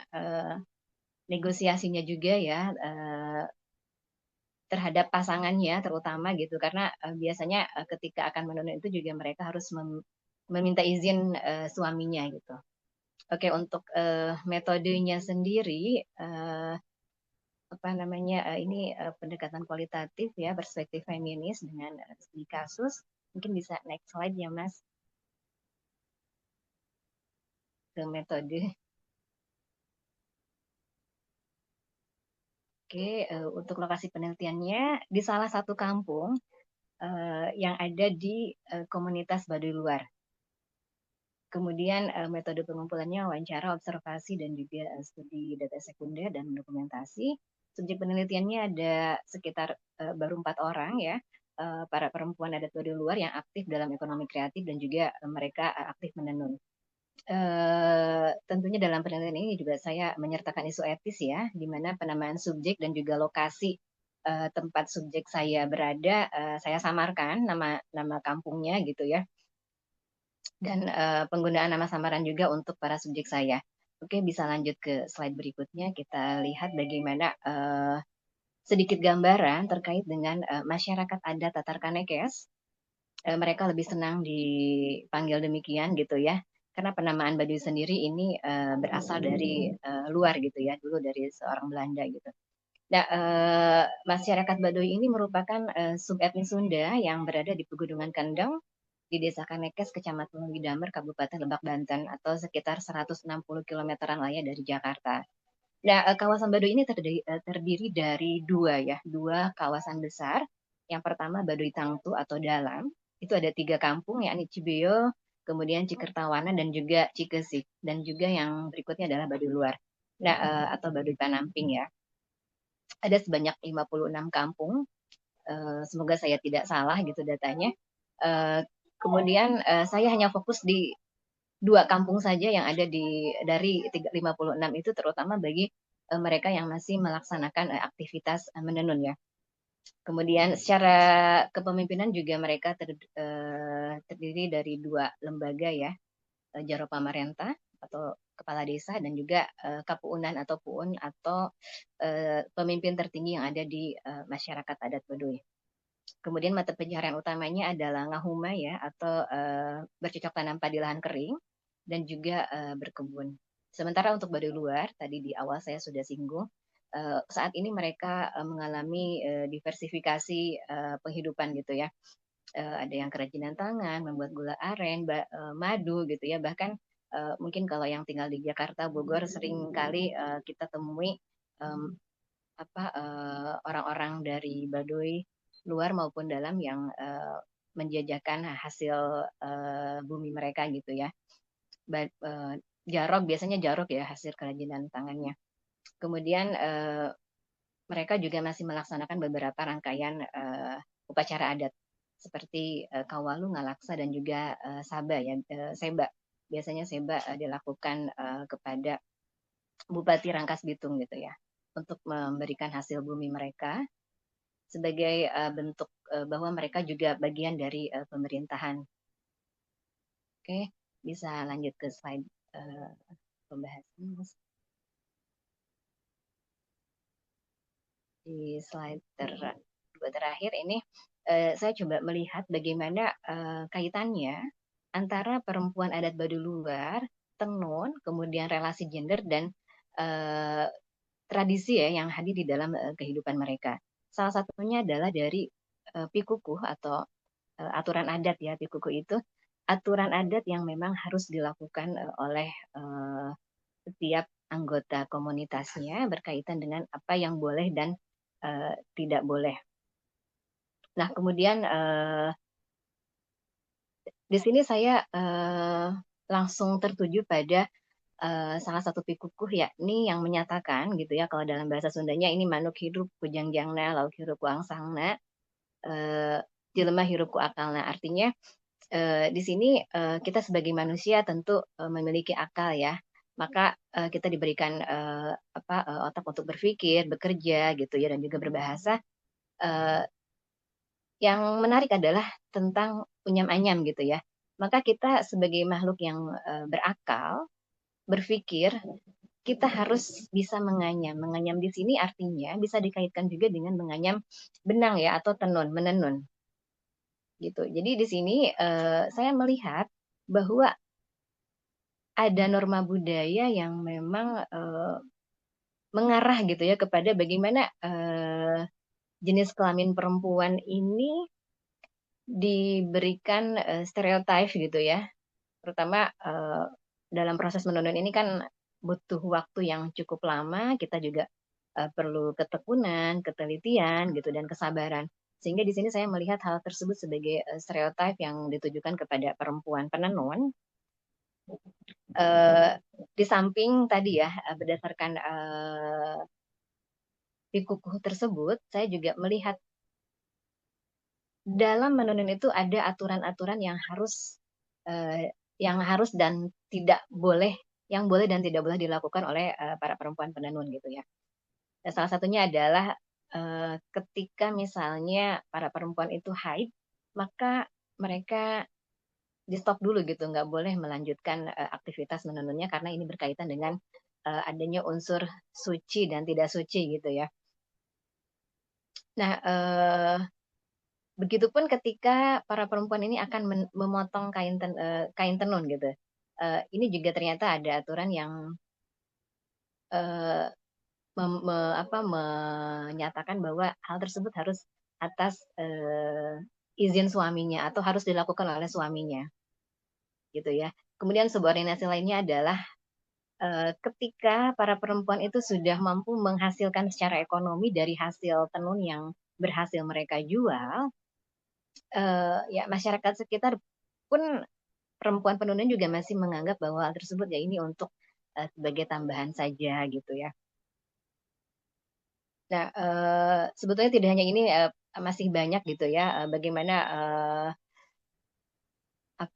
negosiasinya juga ya terhadap pasangannya terutama gitu, karena biasanya ketika akan menenun itu juga mereka harus meminta izin suaminya gitu. Oke, untuk metodenya sendiri ini pendekatan kualitatif ya, perspektif feminis dengan studi kasus. Mungkin bisa next slide ya Mas, ke metode. Oke, untuk lokasi penelitiannya di salah satu kampung yang ada di komunitas Baduy luar. Kemudian metode pengumpulannya wawancara, observasi, dan juga studi data sekunder dan dokumentasi. Subjek penelitiannya ada sekitar baru 4 orang ya, para perempuan adat Baduy luar yang aktif dalam ekonomi kreatif dan juga mereka aktif menenun. Tentunya dalam penelitian ini juga saya menyertakan isu etis ya, di mana penamaan subjek dan juga lokasi tempat subjek saya berada, saya samarkan nama kampungnya gitu ya, dan penggunaan nama samaran juga untuk para subjek saya. Oke, bisa lanjut ke slide berikutnya. Kita lihat bagaimana sedikit gambaran terkait dengan masyarakat adat Tatar Kanekes. Mereka lebih senang dipanggil demikian gitu ya, karena penamaan Baduy sendiri ini berasal dari luar gitu ya, dulu dari seorang Belanda gitu. Nah, masyarakat Baduy ini merupakan subetnis Sunda yang berada di Pegunungan Kendeng di Desa Kanekes, Kecamatan Widamer, Kabupaten Lebak, Banten, atau sekitar 160 kilometeran lah ya dari Jakarta. Nah, kawasan Baduy ini terdiri dari dua kawasan besar. Yang pertama Baduy Tangtu atau Dalam, itu ada 3 kampung, yakni Cibeo, kemudian Cikertawana, dan juga Cikesik. Dan juga yang berikutnya adalah Baduy luar, nah atau Baduy Panamping ya. Ada sebanyak 56 kampung, semoga saya tidak salah gitu datanya. Kemudian saya hanya fokus di 2 kampung saja yang ada dari 56 itu, terutama bagi mereka yang masih melaksanakan aktivitas menenun ya. Kemudian secara kepemimpinan juga mereka terdiri dari 2 lembaga ya, Jaro Pamarentah atau kepala desa, dan juga Kapuunan atau Puun atau pemimpin tertinggi yang ada di masyarakat adat Baduy. Kemudian mata pencaharian utamanya adalah ngahuma ya, atau bercocok tanam padi lahan kering, dan juga berkebun. Sementara untuk Baduy luar, tadi di awal saya sudah singgung, saat ini mereka mengalami diversifikasi penghidupan gitu ya. Ada yang kerajinan tangan, membuat gula aren, madu gitu ya. Bahkan mungkin kalau yang tinggal di Jakarta, Bogor, sering kali kita temui orang-orang dari Baduy luar maupun dalam yang menjajakan hasil bumi mereka gitu ya. jarok, biasanya jarok ya hasil kerajinan tangannya. Kemudian mereka juga masih melaksanakan beberapa rangkaian upacara adat seperti Kawalu, Ngalaksa, dan juga Saba ya, Seba. Biasanya Seba dilakukan kepada Bupati Rangkas Bitung gitu ya, untuk memberikan hasil bumi mereka sebagai bentuk bahwa mereka juga bagian dari pemerintahan. Oke, bisa lanjut ke slide pembahasan, Mas. Di slide terakhir ini saya coba melihat bagaimana kaitannya antara perempuan adat Baduy Luar, tenun, kemudian relasi gender dan tradisi ya yang hadir di dalam kehidupan mereka. Salah satunya adalah dari pikukuh atau aturan adat ya. Pikukuh itu aturan adat yang memang harus dilakukan oleh setiap anggota komunitasnya berkaitan dengan apa yang boleh dan tidak boleh. Nah, kemudian di sini saya langsung tertuju pada salah satu pikukuh yakni yang menyatakan gitu ya, kalau dalam bahasa Sundanya ini manuk hidup kujangjangna lauk hirup wangsangna jelema hirup ku akalna. Artinya di sini kita sebagai manusia tentu memiliki akal ya, maka kita diberikan otak untuk berpikir, bekerja gitu ya, dan juga berbahasa. Yang menarik adalah tentang unyam-anyam gitu ya. Maka kita sebagai makhluk yang berakal, berpikir, kita harus bisa menganyam. Menganyam di sini artinya bisa dikaitkan juga dengan menganyam benang ya, atau tenun, menenun. Gitu. Jadi di sini saya melihat bahwa ada norma budaya yang memang mengarah gitu ya kepada bagaimana jenis kelamin perempuan ini diberikan stereotip gitu ya, terutama dalam proses menenun ini kan butuh waktu yang cukup lama, kita juga perlu ketekunan, ketelitian gitu, dan kesabaran. Sehingga di sini saya melihat hal tersebut sebagai stereotip yang ditujukan kepada perempuan penenun. Di samping tadi ya, berdasarkan pikukuh tersebut, saya juga melihat dalam menenun itu ada aturan-aturan yang harus dan tidak boleh, yang boleh dan tidak boleh dilakukan oleh para perempuan penenun gitu ya. Dan salah satunya adalah ketika misalnya para perempuan itu haid, maka mereka di stop dulu gitu, nggak boleh melanjutkan aktivitas menenunnya karena ini berkaitan dengan adanya unsur suci dan tidak suci gitu ya. Nah, begitupun ketika para perempuan ini akan memotong kain tenun gitu. Ini juga ternyata ada aturan yang menyatakan bahwa hal tersebut harus atas izin suaminya atau harus dilakukan oleh suaminya, gitu ya. Kemudian subordinasi lainnya adalah ketika para perempuan itu sudah mampu menghasilkan secara ekonomi dari hasil tenun yang berhasil mereka jual, ya masyarakat sekitar pun perempuan penenun juga masih menganggap bahwa hal tersebut ya ini untuk sebagai tambahan saja gitu ya. Nah, sebetulnya tidak hanya ini, masih banyak gitu ya, bagaimana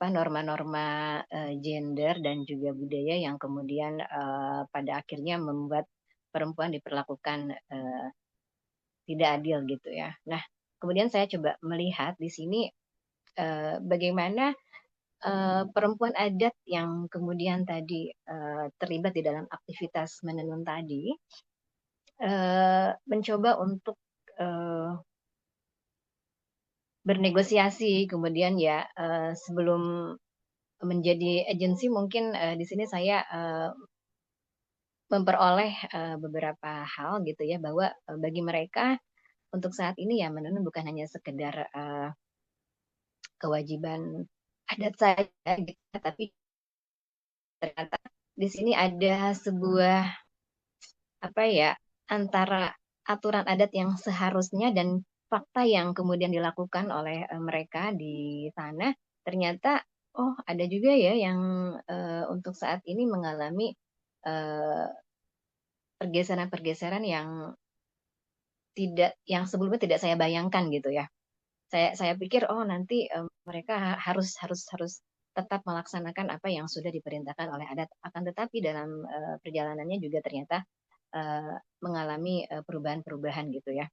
norma-norma gender dan juga budaya yang kemudian pada akhirnya membuat perempuan diperlakukan tidak adil gitu ya. Nah, kemudian saya coba melihat di sini bagaimana perempuan adat yang kemudian tadi terlibat di dalam aktivitas menenun tadi mencoba untuk bernegosiasi, kemudian ya sebelum menjadi agensi mungkin di sini saya memperoleh beberapa hal gitu ya, bahwa bagi mereka untuk saat ini ya menenun bukan hanya sekedar kewajiban adat saja gitu, tapi ternyata di sini ada sebuah antara aturan adat yang seharusnya dan fakta yang kemudian dilakukan oleh mereka di sana ternyata oh ada juga ya yang untuk saat ini mengalami eh, pergeseran-pergeseran yang sebelumnya tidak saya bayangkan gitu ya. Saya pikir oh nanti mereka harus tetap melaksanakan apa yang sudah diperintahkan oleh adat. Akan tetapi dalam perjalanannya juga ternyata mengalami perubahan-perubahan gitu ya.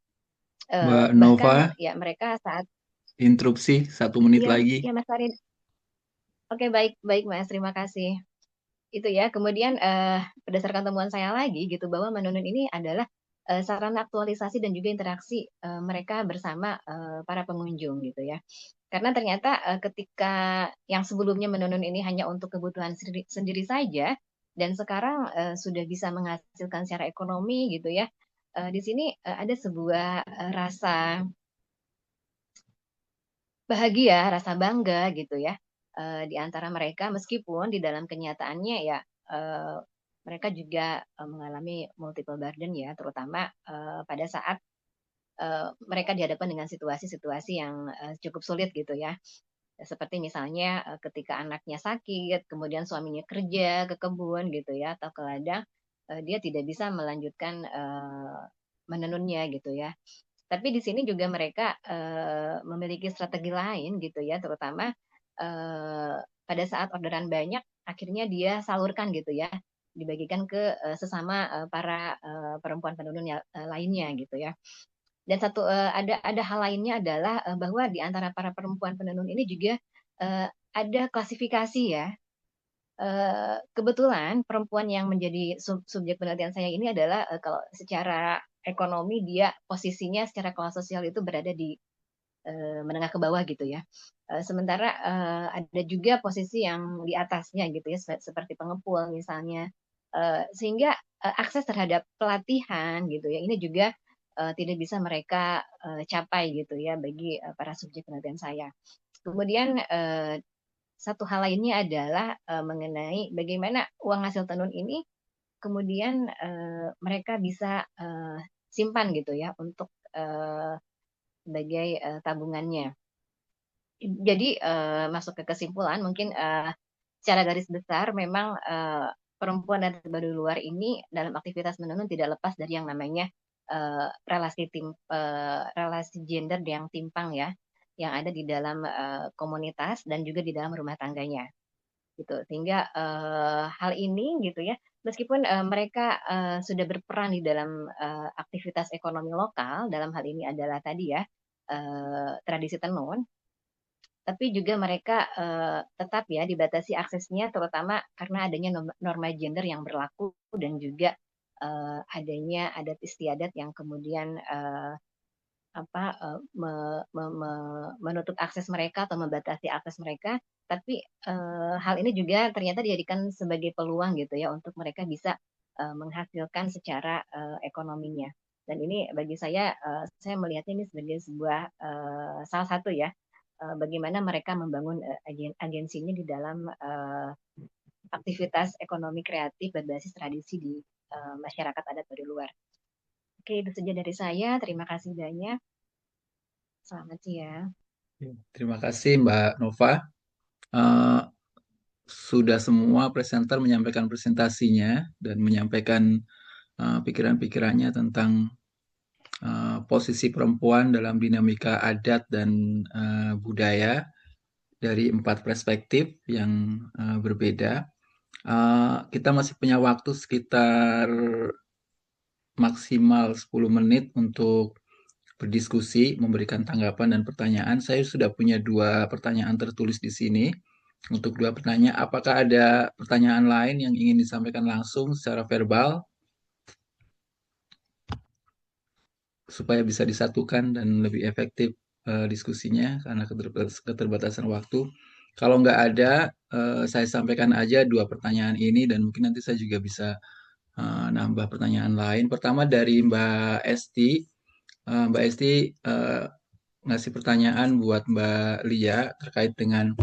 Mbak Nova, Bahkan ya mereka saat interupsi 1 menit ya lagi. ya Mas Farid. Oke, baik baik Mas, terima kasih. Itu ya. Kemudian berdasarkan temuan saya lagi gitu bahwa menunun ini adalah sarana aktualisasi dan juga interaksi mereka bersama para pengunjung gitu ya. Karena ternyata ketika yang sebelumnya menunun ini hanya untuk kebutuhan sendiri saja dan sekarang sudah bisa menghasilkan secara ekonomi gitu ya. Di sini ada sebuah rasa bahagia, rasa bangga gitu ya di antara mereka meskipun di dalam kenyataannya ya eh, mereka juga mengalami multiple burden ya, terutama pada saat mereka dihadapkan dengan situasi-situasi yang cukup sulit gitu ya. Seperti misalnya ketika anaknya sakit, kemudian suaminya kerja ke kebun gitu ya, atau ke ladang, dia tidak bisa melanjutkan menenunnya gitu ya. Tapi di sini juga mereka memiliki strategi lain gitu ya, terutama pada saat orderan banyak, akhirnya dia salurkan gitu ya, dibagikan ke sesama para perempuan penenun lainnya gitu ya. Dan ada hal lainnya adalah bahwa di antara para perempuan penenun ini juga ada klasifikasi ya. Kebetulan perempuan yang menjadi subjek penelitian saya ini adalah kalau secara ekonomi dia posisinya secara kelas sosial itu berada di menengah ke bawah gitu ya. Sementara ada juga posisi yang di atasnya gitu ya, seperti pengepul misalnya. Sehingga akses terhadap pelatihan gitu ya, ini juga tidak bisa mereka capai gitu ya bagi para subjek penelitian saya. Kemudian satu hal lainnya adalah mengenai bagaimana uang hasil tenun ini kemudian mereka bisa simpan gitu ya untuk sebagai tabungannya. Jadi masuk ke kesimpulan mungkin secara garis besar memang perempuan dan baduy luar ini dalam aktivitas menenun tidak lepas dari yang namanya relasi gender yang timpang ya, yang ada di dalam komunitas dan juga di dalam rumah tangganya gitu. Sehingga hal ini gitu ya, meskipun mereka sudah berperan di dalam aktivitas ekonomi lokal, dalam hal ini adalah tadi ya tradisi tenun, tapi juga mereka tetap ya dibatasi aksesnya terutama karena adanya norma gender yang berlaku dan juga adanya adat istiadat yang kemudian apa menutup akses mereka atau membatasi akses mereka, tapi hal ini juga ternyata dijadikan sebagai peluang gitu ya untuk mereka bisa menghasilkan secara ekonominya. Dan ini bagi saya melihatnya ini sebagai sebuah salah satu ya bagaimana mereka membangun agensinya di dalam aktivitas ekonomi kreatif berbasis tradisi di masyarakat adat dari luar. Oke, itu saja dari saya. Terima kasih banyak. Selamat siang. Terima kasih Mbak Nova. Eh, sudah semua presenter menyampaikan presentasinya dan menyampaikan pikiran-pikirannya tentang posisi perempuan dalam dinamika adat dan budaya dari 4 perspektif yang berbeda. Kita masih punya waktu sekitar maksimal 10 menit untuk berdiskusi, memberikan tanggapan dan pertanyaan. Saya sudah punya 2 pertanyaan tertulis di sini. Untuk 2 pertanyaan, apakah ada pertanyaan lain yang ingin disampaikan langsung secara verbal supaya bisa disatukan dan lebih efektif diskusinya karena keterbatasan waktu. Kalau nggak ada, saya sampaikan aja 2 pertanyaan ini dan mungkin nanti saya juga bisa nambah pertanyaan lain. Pertama dari Mbak Esti. Mbak Esti ngasih pertanyaan buat Mbak Lia terkait dengan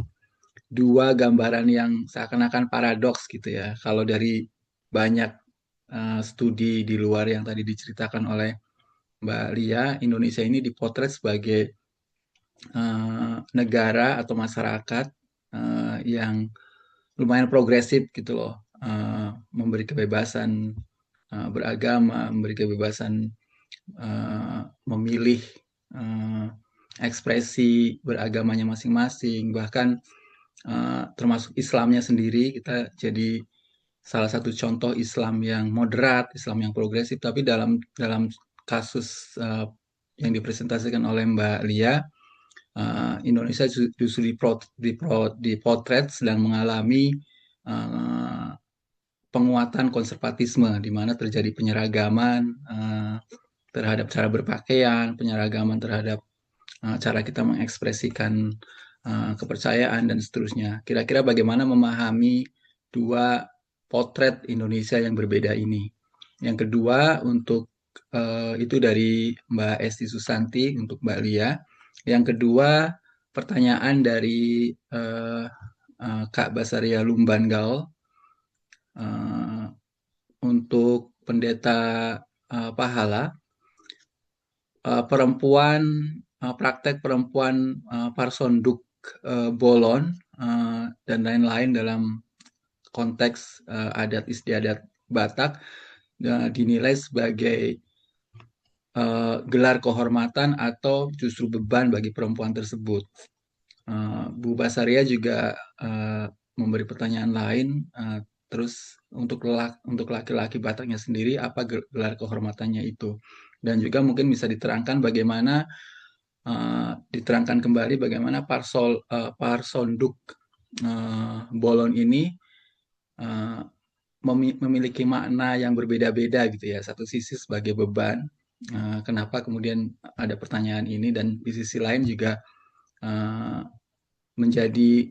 2 gambaran yang seakan-akan paradoks gitu ya. Kalau dari banyak studi di luar yang tadi diceritakan oleh Mbak Lia, Indonesia ini dipotret sebagai negara atau masyarakat yang lumayan progresif gitu loh, memberi kebebasan beragama, memberi kebebasan memilih ekspresi beragamanya masing-masing, bahkan termasuk Islamnya sendiri. Kita jadi salah satu contoh Islam yang moderat, Islam yang progresif. Tapi dalam kasus yang dipresentasikan oleh Mbak Lia, Indonesia justru dipotret sedang mengalami penguatan konservatisme, di mana terjadi penyeragaman terhadap cara berpakaian, penyeragaman terhadap cara kita mengekspresikan kepercayaan dan seterusnya. Kira-kira bagaimana memahami dua potret Indonesia yang berbeda ini? Yang kedua, untuk itu dari Mbak Esti Susanti untuk Mbak Lia. Yang kedua, pertanyaan dari Kak Basaria Lumbanggal untuk pendeta Pahala. Praktek perempuan Parsonduk Bolon dan lain-lain dalam konteks adat istiadat Batak dinilai sebagai gelar kehormatan atau justru beban bagi perempuan tersebut. Bu Basaria juga memberi pertanyaan lain, terus untuk laki-laki Bataknya sendiri apa gelar kehormatannya itu, dan juga mungkin bisa diterangkan bagaimana diterangkan kembali bagaimana Parsonduk Bolon ini memiliki makna yang berbeda-beda gitu ya. Satu sisi sebagai beban, kenapa kemudian ada pertanyaan ini, dan di sisi lain juga menjadi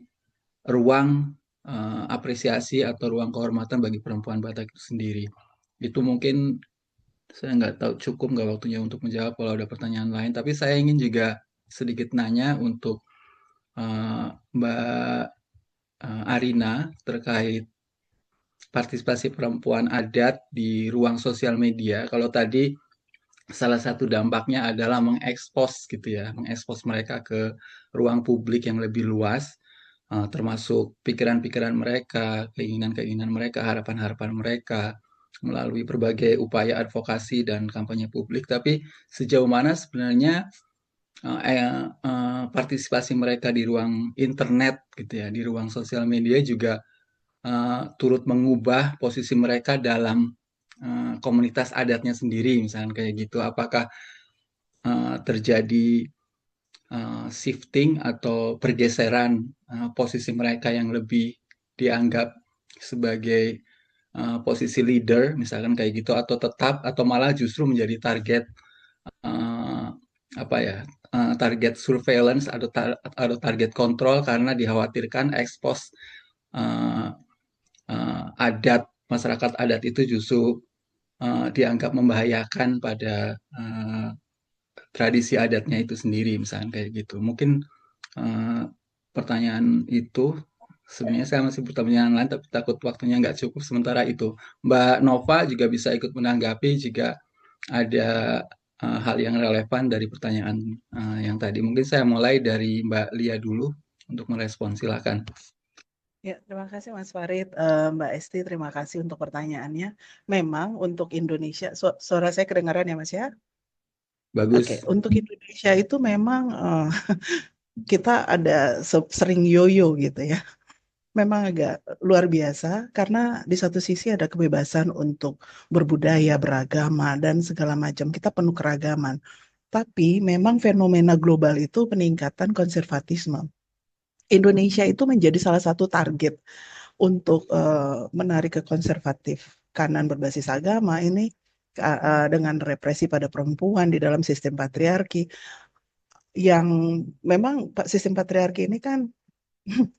ruang apresiasi atau ruang kehormatan bagi perempuan Batak itu sendiri. Itu mungkin saya nggak tahu cukup nggak waktunya untuk menjawab kalau ada pertanyaan lain, tapi saya ingin juga sedikit nanya untuk Mbak Arina terkait partisipasi perempuan adat di ruang sosial media. Kalau tadi salah satu dampaknya adalah mengekspos gitu ya, mengekspos mereka ke ruang publik yang lebih luas, termasuk pikiran-pikiran mereka, keinginan-keinginan mereka, harapan-harapan mereka, melalui berbagai upaya advokasi dan kampanye publik. Tapi sejauh mana sebenarnya partisipasi mereka di ruang internet gitu ya, di ruang sosial media juga turut mengubah posisi mereka dalam komunitas adatnya sendiri, misalnya kayak gitu. Apakah terjadi shifting atau pergeseran posisi mereka yang lebih dianggap sebagai posisi leader, misalkan kayak gitu, atau tetap, atau malah justru menjadi target target surveillance atau target kontrol karena dikhawatirkan ekspos adat, masyarakat adat itu justru dianggap membahayakan pada tradisi adatnya itu sendiri, misalnya kayak gitu. Mungkin pertanyaan itu sebenarnya saya masih pertanyaan lain, tapi takut waktunya nggak cukup. Sementara itu Mbak Nova juga bisa ikut menanggapi jika ada hal yang relevan dari pertanyaan yang tadi. Mungkin saya mulai dari Mbak Lia dulu untuk merespon. Silakan. Ya, terima kasih Mas Farid. Mbak Esti, terima kasih untuk pertanyaannya. Memang untuk Indonesia, suara saya kedengaran ya Mas ya? Bagus. Oke, untuk Indonesia itu memang kita ada sering yoyo gitu ya. Memang agak luar biasa karena di satu sisi ada kebebasan untuk berbudaya, beragama, dan segala macam. Kita penuh keragaman. Tapi memang fenomena global itu peningkatan konservatisme. Indonesia itu menjadi salah satu target untuk menarik ke konservatif kanan berbasis agama ini dengan represi pada perempuan di dalam sistem patriarki, yang memang sistem patriarki ini kan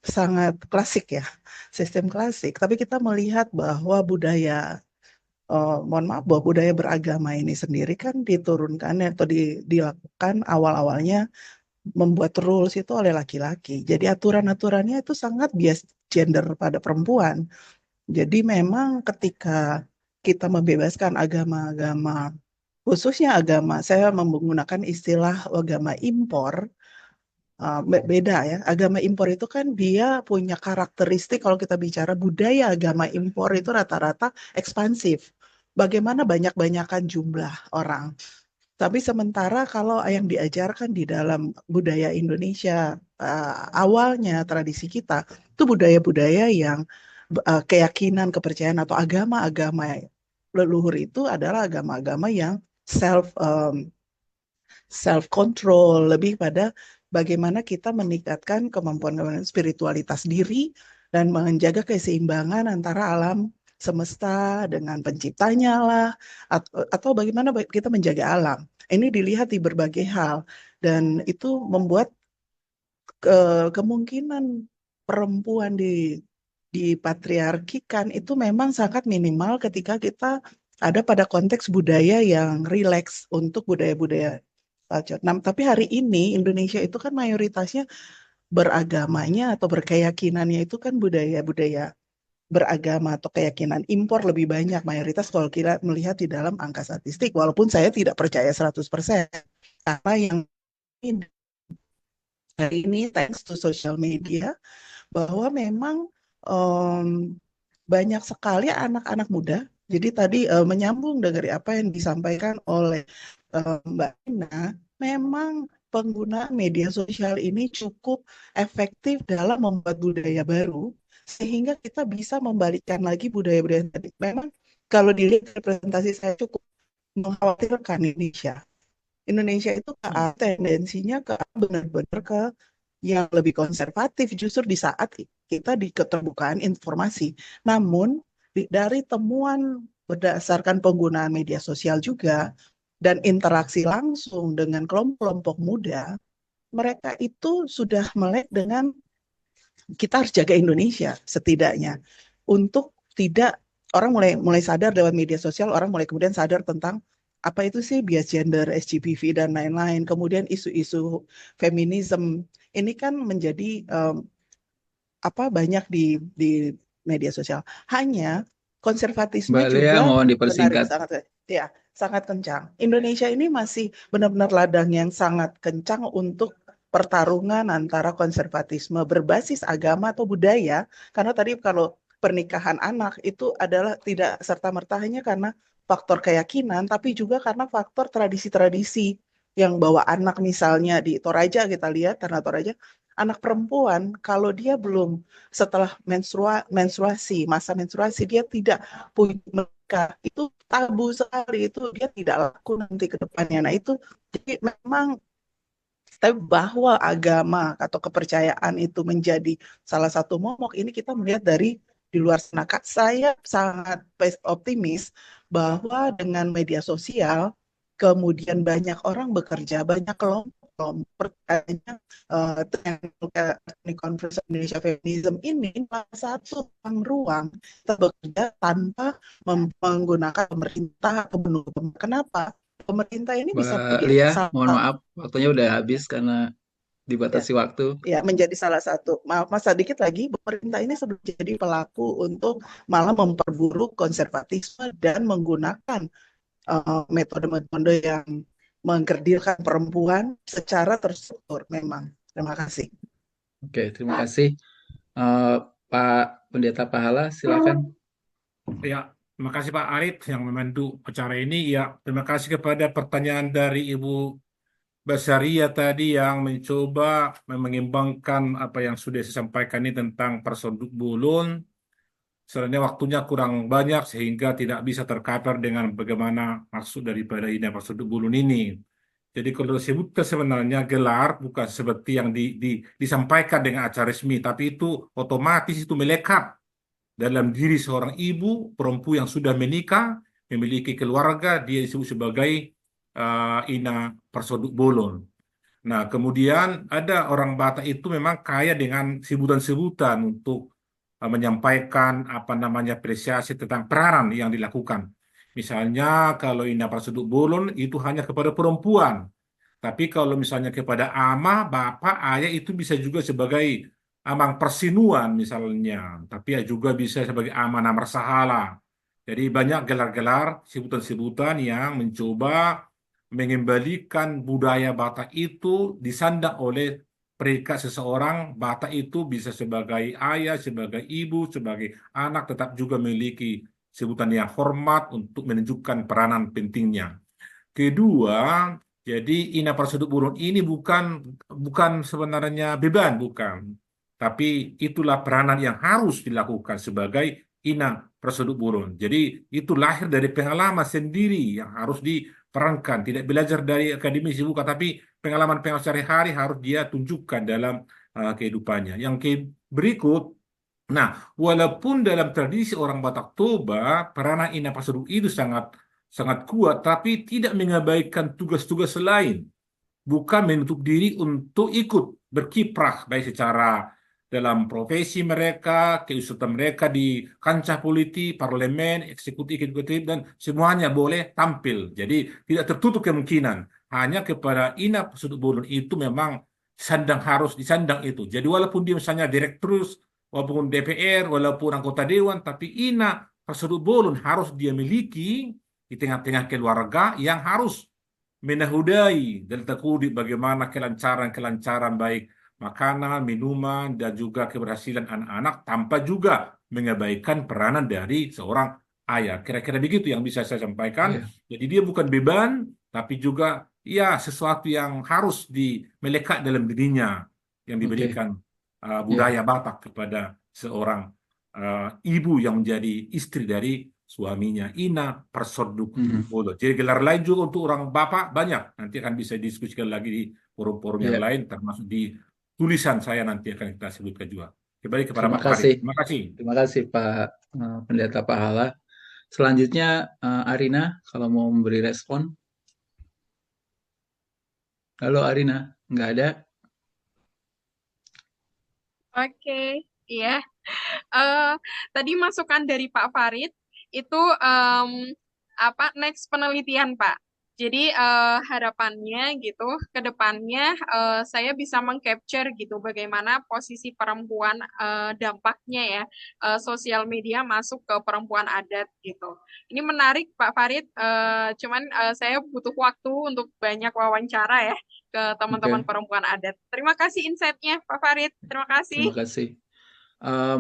sangat klasik ya, sistem klasik. Tapi kita melihat bahwa budaya, mohon maaf, bahwa budaya beragama ini sendiri kan diturunkan atau dilakukan awal-awalnya membuat rules itu oleh laki-laki. Jadi aturan-aturannya itu sangat bias gender pada perempuan. Jadi memang ketika kita membebaskan agama-agama, khususnya agama, saya menggunakan istilah agama impor, beda ya. Agama impor itu kan dia punya karakteristik, kalau kita bicara budaya agama impor itu rata-rata ekspansif. Bagaimana banyak-banyakan jumlah orang. Tapi sementara kalau yang diajarkan di dalam budaya Indonesia, awalnya tradisi kita, itu budaya-budaya yang keyakinan, kepercayaan atau agama-agama leluhur itu adalah agama-agama yang self control, lebih pada bagaimana kita meningkatkan kemampuan spiritualitas diri dan menjaga keseimbangan antara alam semesta dengan penciptanya lah, atau bagaimana kita menjaga alam. Ini dilihat di berbagai hal dan itu membuat kemungkinan perempuan dipatriarkikan itu memang sangat minimal ketika kita ada pada konteks budaya yang rileks untuk budaya-budaya culture. Nah, tapi hari ini Indonesia itu kan mayoritasnya beragamanya atau berkeyakinannya itu kan budaya-budaya beragama atau keyakinan impor lebih banyak mayoritas kalau kita melihat di dalam angka statistik, walaupun saya tidak percaya 100% karena yang hari ini thanks to social media bahwa memang banyak sekali anak-anak muda. Jadi tadi menyambung dari apa yang disampaikan oleh Mbak Ina, memang penggunaan media sosial ini cukup efektif dalam membuat budaya baru, sehingga kita bisa membalikkan lagi budaya-budaya tadi. Memang kalau dilihat representasi saya cukup mengkhawatirkan Indonesia. Indonesia itu tendensinya ke benar-benar ke yang lebih konservatif justru di saat kita di keterbukaan informasi. Namun dari temuan berdasarkan penggunaan media sosial juga dan interaksi langsung dengan kelompok-kelompok muda, mereka itu sudah melek dengan kita harus jaga Indonesia setidaknya untuk tidak orang mulai sadar lewat media sosial, orang mulai kemudian sadar tentang apa itu sih bias gender, SGBV dan lain-lain. Kemudian isu-isu feminisme ini kan menjadi banyak di media sosial. Hanya konservatisme Mbak Lea juga mohon benar dipersingkat. sangat kencang. Indonesia ini masih benar-benar ladang yang sangat kencang untuk pertarungan antara konservatisme berbasis agama atau budaya. Karena tadi kalau pernikahan anak itu adalah tidak serta-merta hanya karena faktor keyakinan, tapi juga karena faktor tradisi-tradisi yang bawa anak misalnya di Toraja kita lihat, karena Toraja anak perempuan kalau dia belum setelah menstruasi, masa menstruasi dia tidak punya menikah, itu tabu sekali, itu dia tidak laku nanti ke depannya. Nah itu jadi memang tapi bahwa agama atau kepercayaan itu menjadi salah satu momok ini kita melihat dari di luar sana. Saya sangat optimis bahwa dengan media sosial kemudian banyak orang bekerja, banyak kelompok teknik konferensi Indonesia Feminism ini salah satu ruang kita bekerja tanpa menggunakan pemerintah atau menunggu. Kenapa? Pemerintah ini bisa Mbak menjadi Lia, mohon salah maaf, waktunya udah habis karena dibatasi waktu. ya menjadi salah satu. Mas sedikit lagi, pemerintah ini sudah jadi pelaku untuk malah memperburuk konservatisme dan menggunakan metode-metode yang mengkerdilkan perempuan secara terstruktur memang. Terima kasih. Oke, terima kasih. Pak Pendeta Pahala, silakan. Ya, terima kasih Pak Arif yang membantu acara ini. Ya, terima kasih kepada pertanyaan dari Ibu Basaria tadi yang mencoba mengembangkan apa yang sudah saya sampaikan ini tentang persoduk bulun. Sebenarnya waktunya kurang banyak sehingga tidak bisa tercover dengan bagaimana maksud daripada ini persoduk bulun ini. Jadi kalau disebutkan sebenarnya gelar bukan seperti yang disampaikan dengan acara resmi, tapi itu otomatis itu melekat dalam diri seorang ibu perempuan yang sudah menikah, memiliki keluarga, dia disebut sebagai ina persoduk bolon. Nah, kemudian ada orang Batak itu memang kaya dengan sebutan-sebutan untuk menyampaikan apa namanya apresiasi tentang peranan yang dilakukan. Misalnya kalau ina persoduk bolon itu hanya kepada perempuan. Tapi kalau misalnya kepada ama, bapak, ayah itu bisa juga sebagai amang persinuan misalnya. Tapi ya juga bisa sebagai amanah marsahala. Jadi banyak gelar-gelar, sebutan-sebutan yang mencoba mengembalikan budaya Batak itu disandang oleh predikat seseorang, Batak itu bisa sebagai ayah, sebagai ibu, sebagai anak, tetap juga memiliki sebutan yang hormat untuk menunjukkan peranan pentingnya. Kedua, jadi ina prosedur burun ini bukan sebenarnya beban, bukan. Tapi itulah peranan yang harus dilakukan sebagai ina prosedur burun. Jadi itu lahir dari pengalaman sendiri yang harus diperankan. Tidak belajar dari akademisi, bukan. Tapi pengalaman-pengalaman sehari-hari harus dia tunjukkan dalam kehidupannya. Berikut, nah, walaupun dalam tradisi orang Batak Toba, peranan ina prosedur itu sangat sangat kuat, tapi tidak mengabaikan tugas-tugas lain, bukan menutup diri untuk ikut berkiprah, baik secara dalam profesi mereka, keusutan mereka di kancah politik, parlemen, eksekutif, dan semuanya boleh tampil. Jadi tidak tertutup kemungkinan. Hanya kepada Ina Sudut itu memang harus disandang itu. Jadi walaupun dia misalnya direktur, walaupun DPR, walaupun anggota dewan, tapi Ina Sudut harus dia miliki di tengah-tengah keluarga yang harus menahudai dan tekudi bagaimana kelancaran baik makanan, minuman, dan juga keberhasilan anak-anak tanpa juga mengabaikan peranan dari seorang ayah. Kira-kira begitu yang bisa saya sampaikan. Iya, Jadi dia bukan beban, tapi juga ya sesuatu yang harus melekat dalam dirinya yang oke. diberikan Ya, budaya Batak kepada seorang ibu yang menjadi istri dari suaminya. Ina Persoduk mhm. Bolo. Jadi gelar lain juga untuk orang bapak banyak. Nanti akan bisa diskusikan lagi di forum-forum yang Ya, lain, termasuk di tulisan saya nanti akan kita sebutkan juga. Kembali kepada terima Pak Farid. kasih. Terima kasih. Terima kasih Pak Pendeta Pahala. Selanjutnya Arina, kalau mau memberi respon. Halo Arina, nggak ada? Oke, iya. Eh, Tadi masukan dari Pak Farid itu apa next penelitian Pak. Jadi harapannya gitu ke depannya saya bisa mengcapture gitu bagaimana posisi perempuan dampaknya ya sosial media masuk ke perempuan adat gitu. Ini menarik Pak Farid, cuman saya butuh waktu untuk banyak wawancara ya ke teman-teman Oke, perempuan adat. Terima kasih insight-nya Pak Farid. Terima terima kasih. kasih.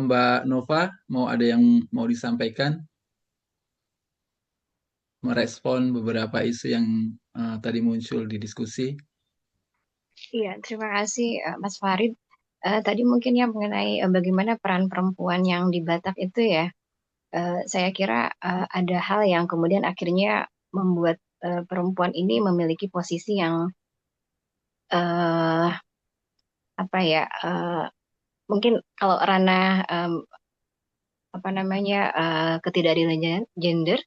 Mbak Nova, mau ada yang mau disampaikan? Merespon beberapa isu yang tadi muncul di diskusi? Iya, terima kasih Mas Farid. Tadi mungkin ya mengenai bagaimana peran perempuan yang di Batak itu ya, saya kira ada hal yang kemudian akhirnya membuat perempuan ini memiliki posisi yang eh, apa ya, mungkin kalau ranah apa namanya ketidakadilan gender,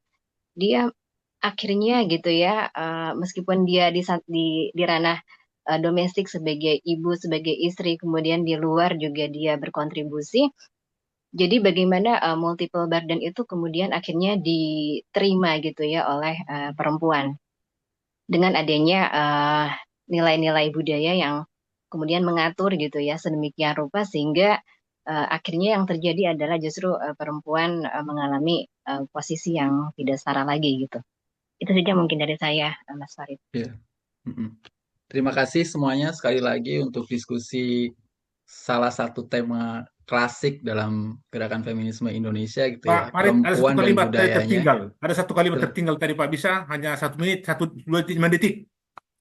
dia akhirnya gitu ya, meskipun dia di ranah domestik sebagai ibu, sebagai istri, kemudian di luar juga dia berkontribusi. Jadi bagaimana multiple burden itu kemudian akhirnya diterima gitu ya oleh perempuan dengan adanya nilai-nilai budaya yang kemudian mengatur gitu ya sedemikian rupa sehingga akhirnya yang terjadi adalah justru perempuan mengalami posisi yang tidak setara lagi gitu. Itu saja mungkin dari saya, Mas Farid. Ya. Mhm. Terima kasih semuanya sekali lagi untuk diskusi salah satu tema klasik dalam gerakan feminisme Indonesia gitu Pak ya, Farid, ada satu perempuan dan kalimat tadi budayanya. tertinggal. Ada satu kalimat Sil- tertinggal tadi Pak. Bisa hanya 1 menit, 5 detik.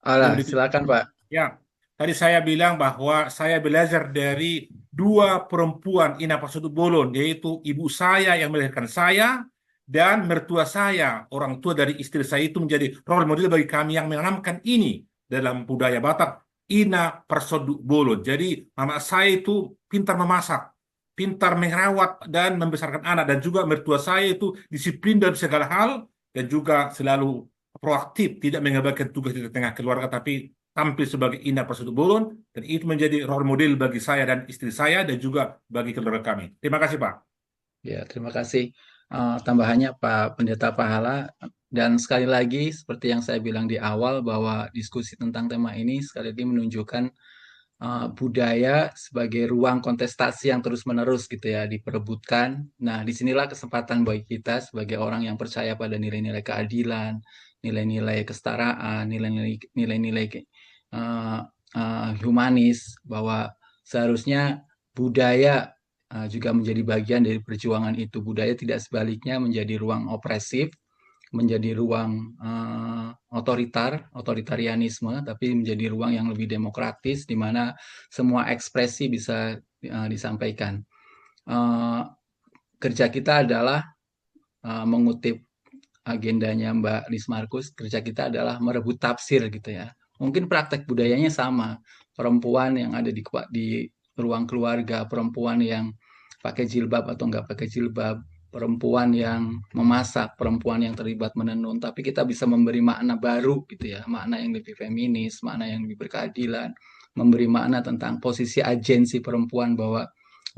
Alah, 5 detik. silakan Pak. Ya, tadi saya bilang bahwa saya belajar dari dua perempuan Ina Bolon, yaitu ibu saya yang melahirkan saya dan mertua saya, orang tua dari istri saya itu menjadi role model bagi kami yang menanamkan ini dalam budaya Batak, Ina Bolon. Jadi mama saya itu pintar memasak, pintar merawat dan membesarkan anak, dan juga mertua saya itu disiplin dalam segala hal dan juga selalu proaktif, tidak mengabaikan tugas di tengah keluarga, tapi tampil sebagai Ina Bolon, dan itu menjadi role model bagi saya dan istri saya dan juga bagi keluarga kami. Terima kasih, Pak. Ya, terima kasih. Tambahannya Pak Pendeta Pahala. Dan sekali lagi, seperti yang saya bilang di awal, bahwa diskusi tentang tema ini sekali lagi menunjukkan budaya sebagai ruang kontestasi yang terus-menerus gitu ya, diperebutkan. Nah, disinilah kesempatan bagi kita sebagai orang yang percaya pada nilai-nilai keadilan, nilai-nilai kesetaraan, nilai-nilai humanis, bahwa seharusnya budaya juga menjadi bagian dari perjuangan itu. Budaya tidak sebaliknya menjadi ruang opresif, menjadi ruang otoritarianisme, tapi menjadi ruang yang lebih demokratis, di mana semua ekspresi bisa disampaikan. Kerja kita adalah mengutip agendanya Mbak Lis Markus, kerja kita adalah merebut tafsir gitu ya. Mungkin praktek budayanya sama, perempuan yang ada di ruang keluarga, perempuan yang pakai jilbab atau nggak pakai jilbab, perempuan yang memasak, perempuan yang terlibat menenun, tapi kita bisa memberi makna baru gitu ya, makna yang lebih feminis, makna yang lebih berkeadilan, memberi makna tentang posisi agensi perempuan, bahwa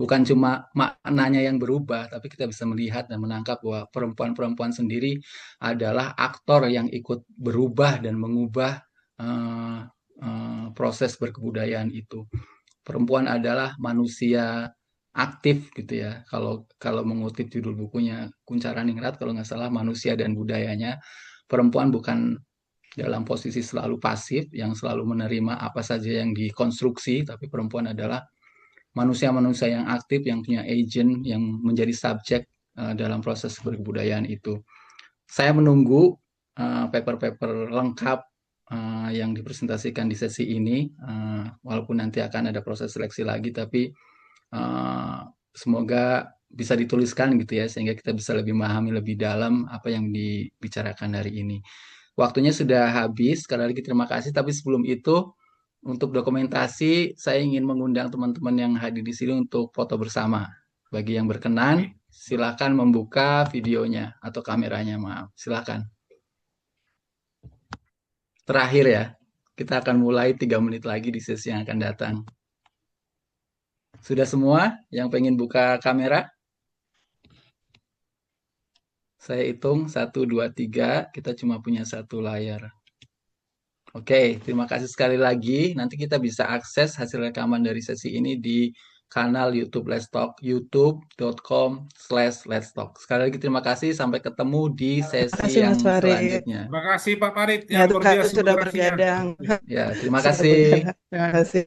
bukan cuma maknanya yang berubah, tapi kita bisa melihat dan menangkap bahwa perempuan-perempuan sendiri adalah aktor yang ikut berubah dan mengubah proses berkebudayaan itu. Perempuan adalah manusia aktif gitu ya. Kalau mengutip judul bukunya Kuncharaningrat, kalau nggak salah, Manusia dan Budayanya, perempuan bukan dalam posisi selalu pasif yang selalu menerima apa saja yang dikonstruksi, tapi perempuan adalah manusia-manusia yang aktif, yang punya agent, yang menjadi subjek dalam proses berkebudayaan itu. Saya menunggu paper-paper lengkap yang dipresentasikan di sesi ini, walaupun nanti akan ada proses seleksi lagi, tapi semoga bisa dituliskan gitu ya, sehingga kita bisa lebih memahami lebih dalam apa yang dibicarakan hari ini. Waktunya sudah habis, sekali lagi terima kasih, tapi sebelum itu, untuk dokumentasi, saya ingin mengundang teman-teman yang hadir di sini untuk foto bersama. Bagi yang berkenan, silakan membuka videonya atau kameranya, maaf. Silakan. Terakhir ya, kita akan mulai 3 menit lagi di sesi yang akan datang. Sudah semua yang pengen buka kamera? Saya hitung 1, 2, 3, kita cuma punya 1 layar. Oke, terima kasih sekali lagi. Nanti kita bisa akses hasil rekaman dari sesi ini di kanal YouTube Let's Talk, youtube.com/letstalk. Sekali lagi terima kasih, sampai ketemu di Terima sesi kasih yang Mas Farid. selanjutnya. Terima kasih Pak Farid Ya, yang luar Tuhan biasa sudah biografinya. bergadang. Ya, terima Sudah kasih. bergadang. Terima kasih.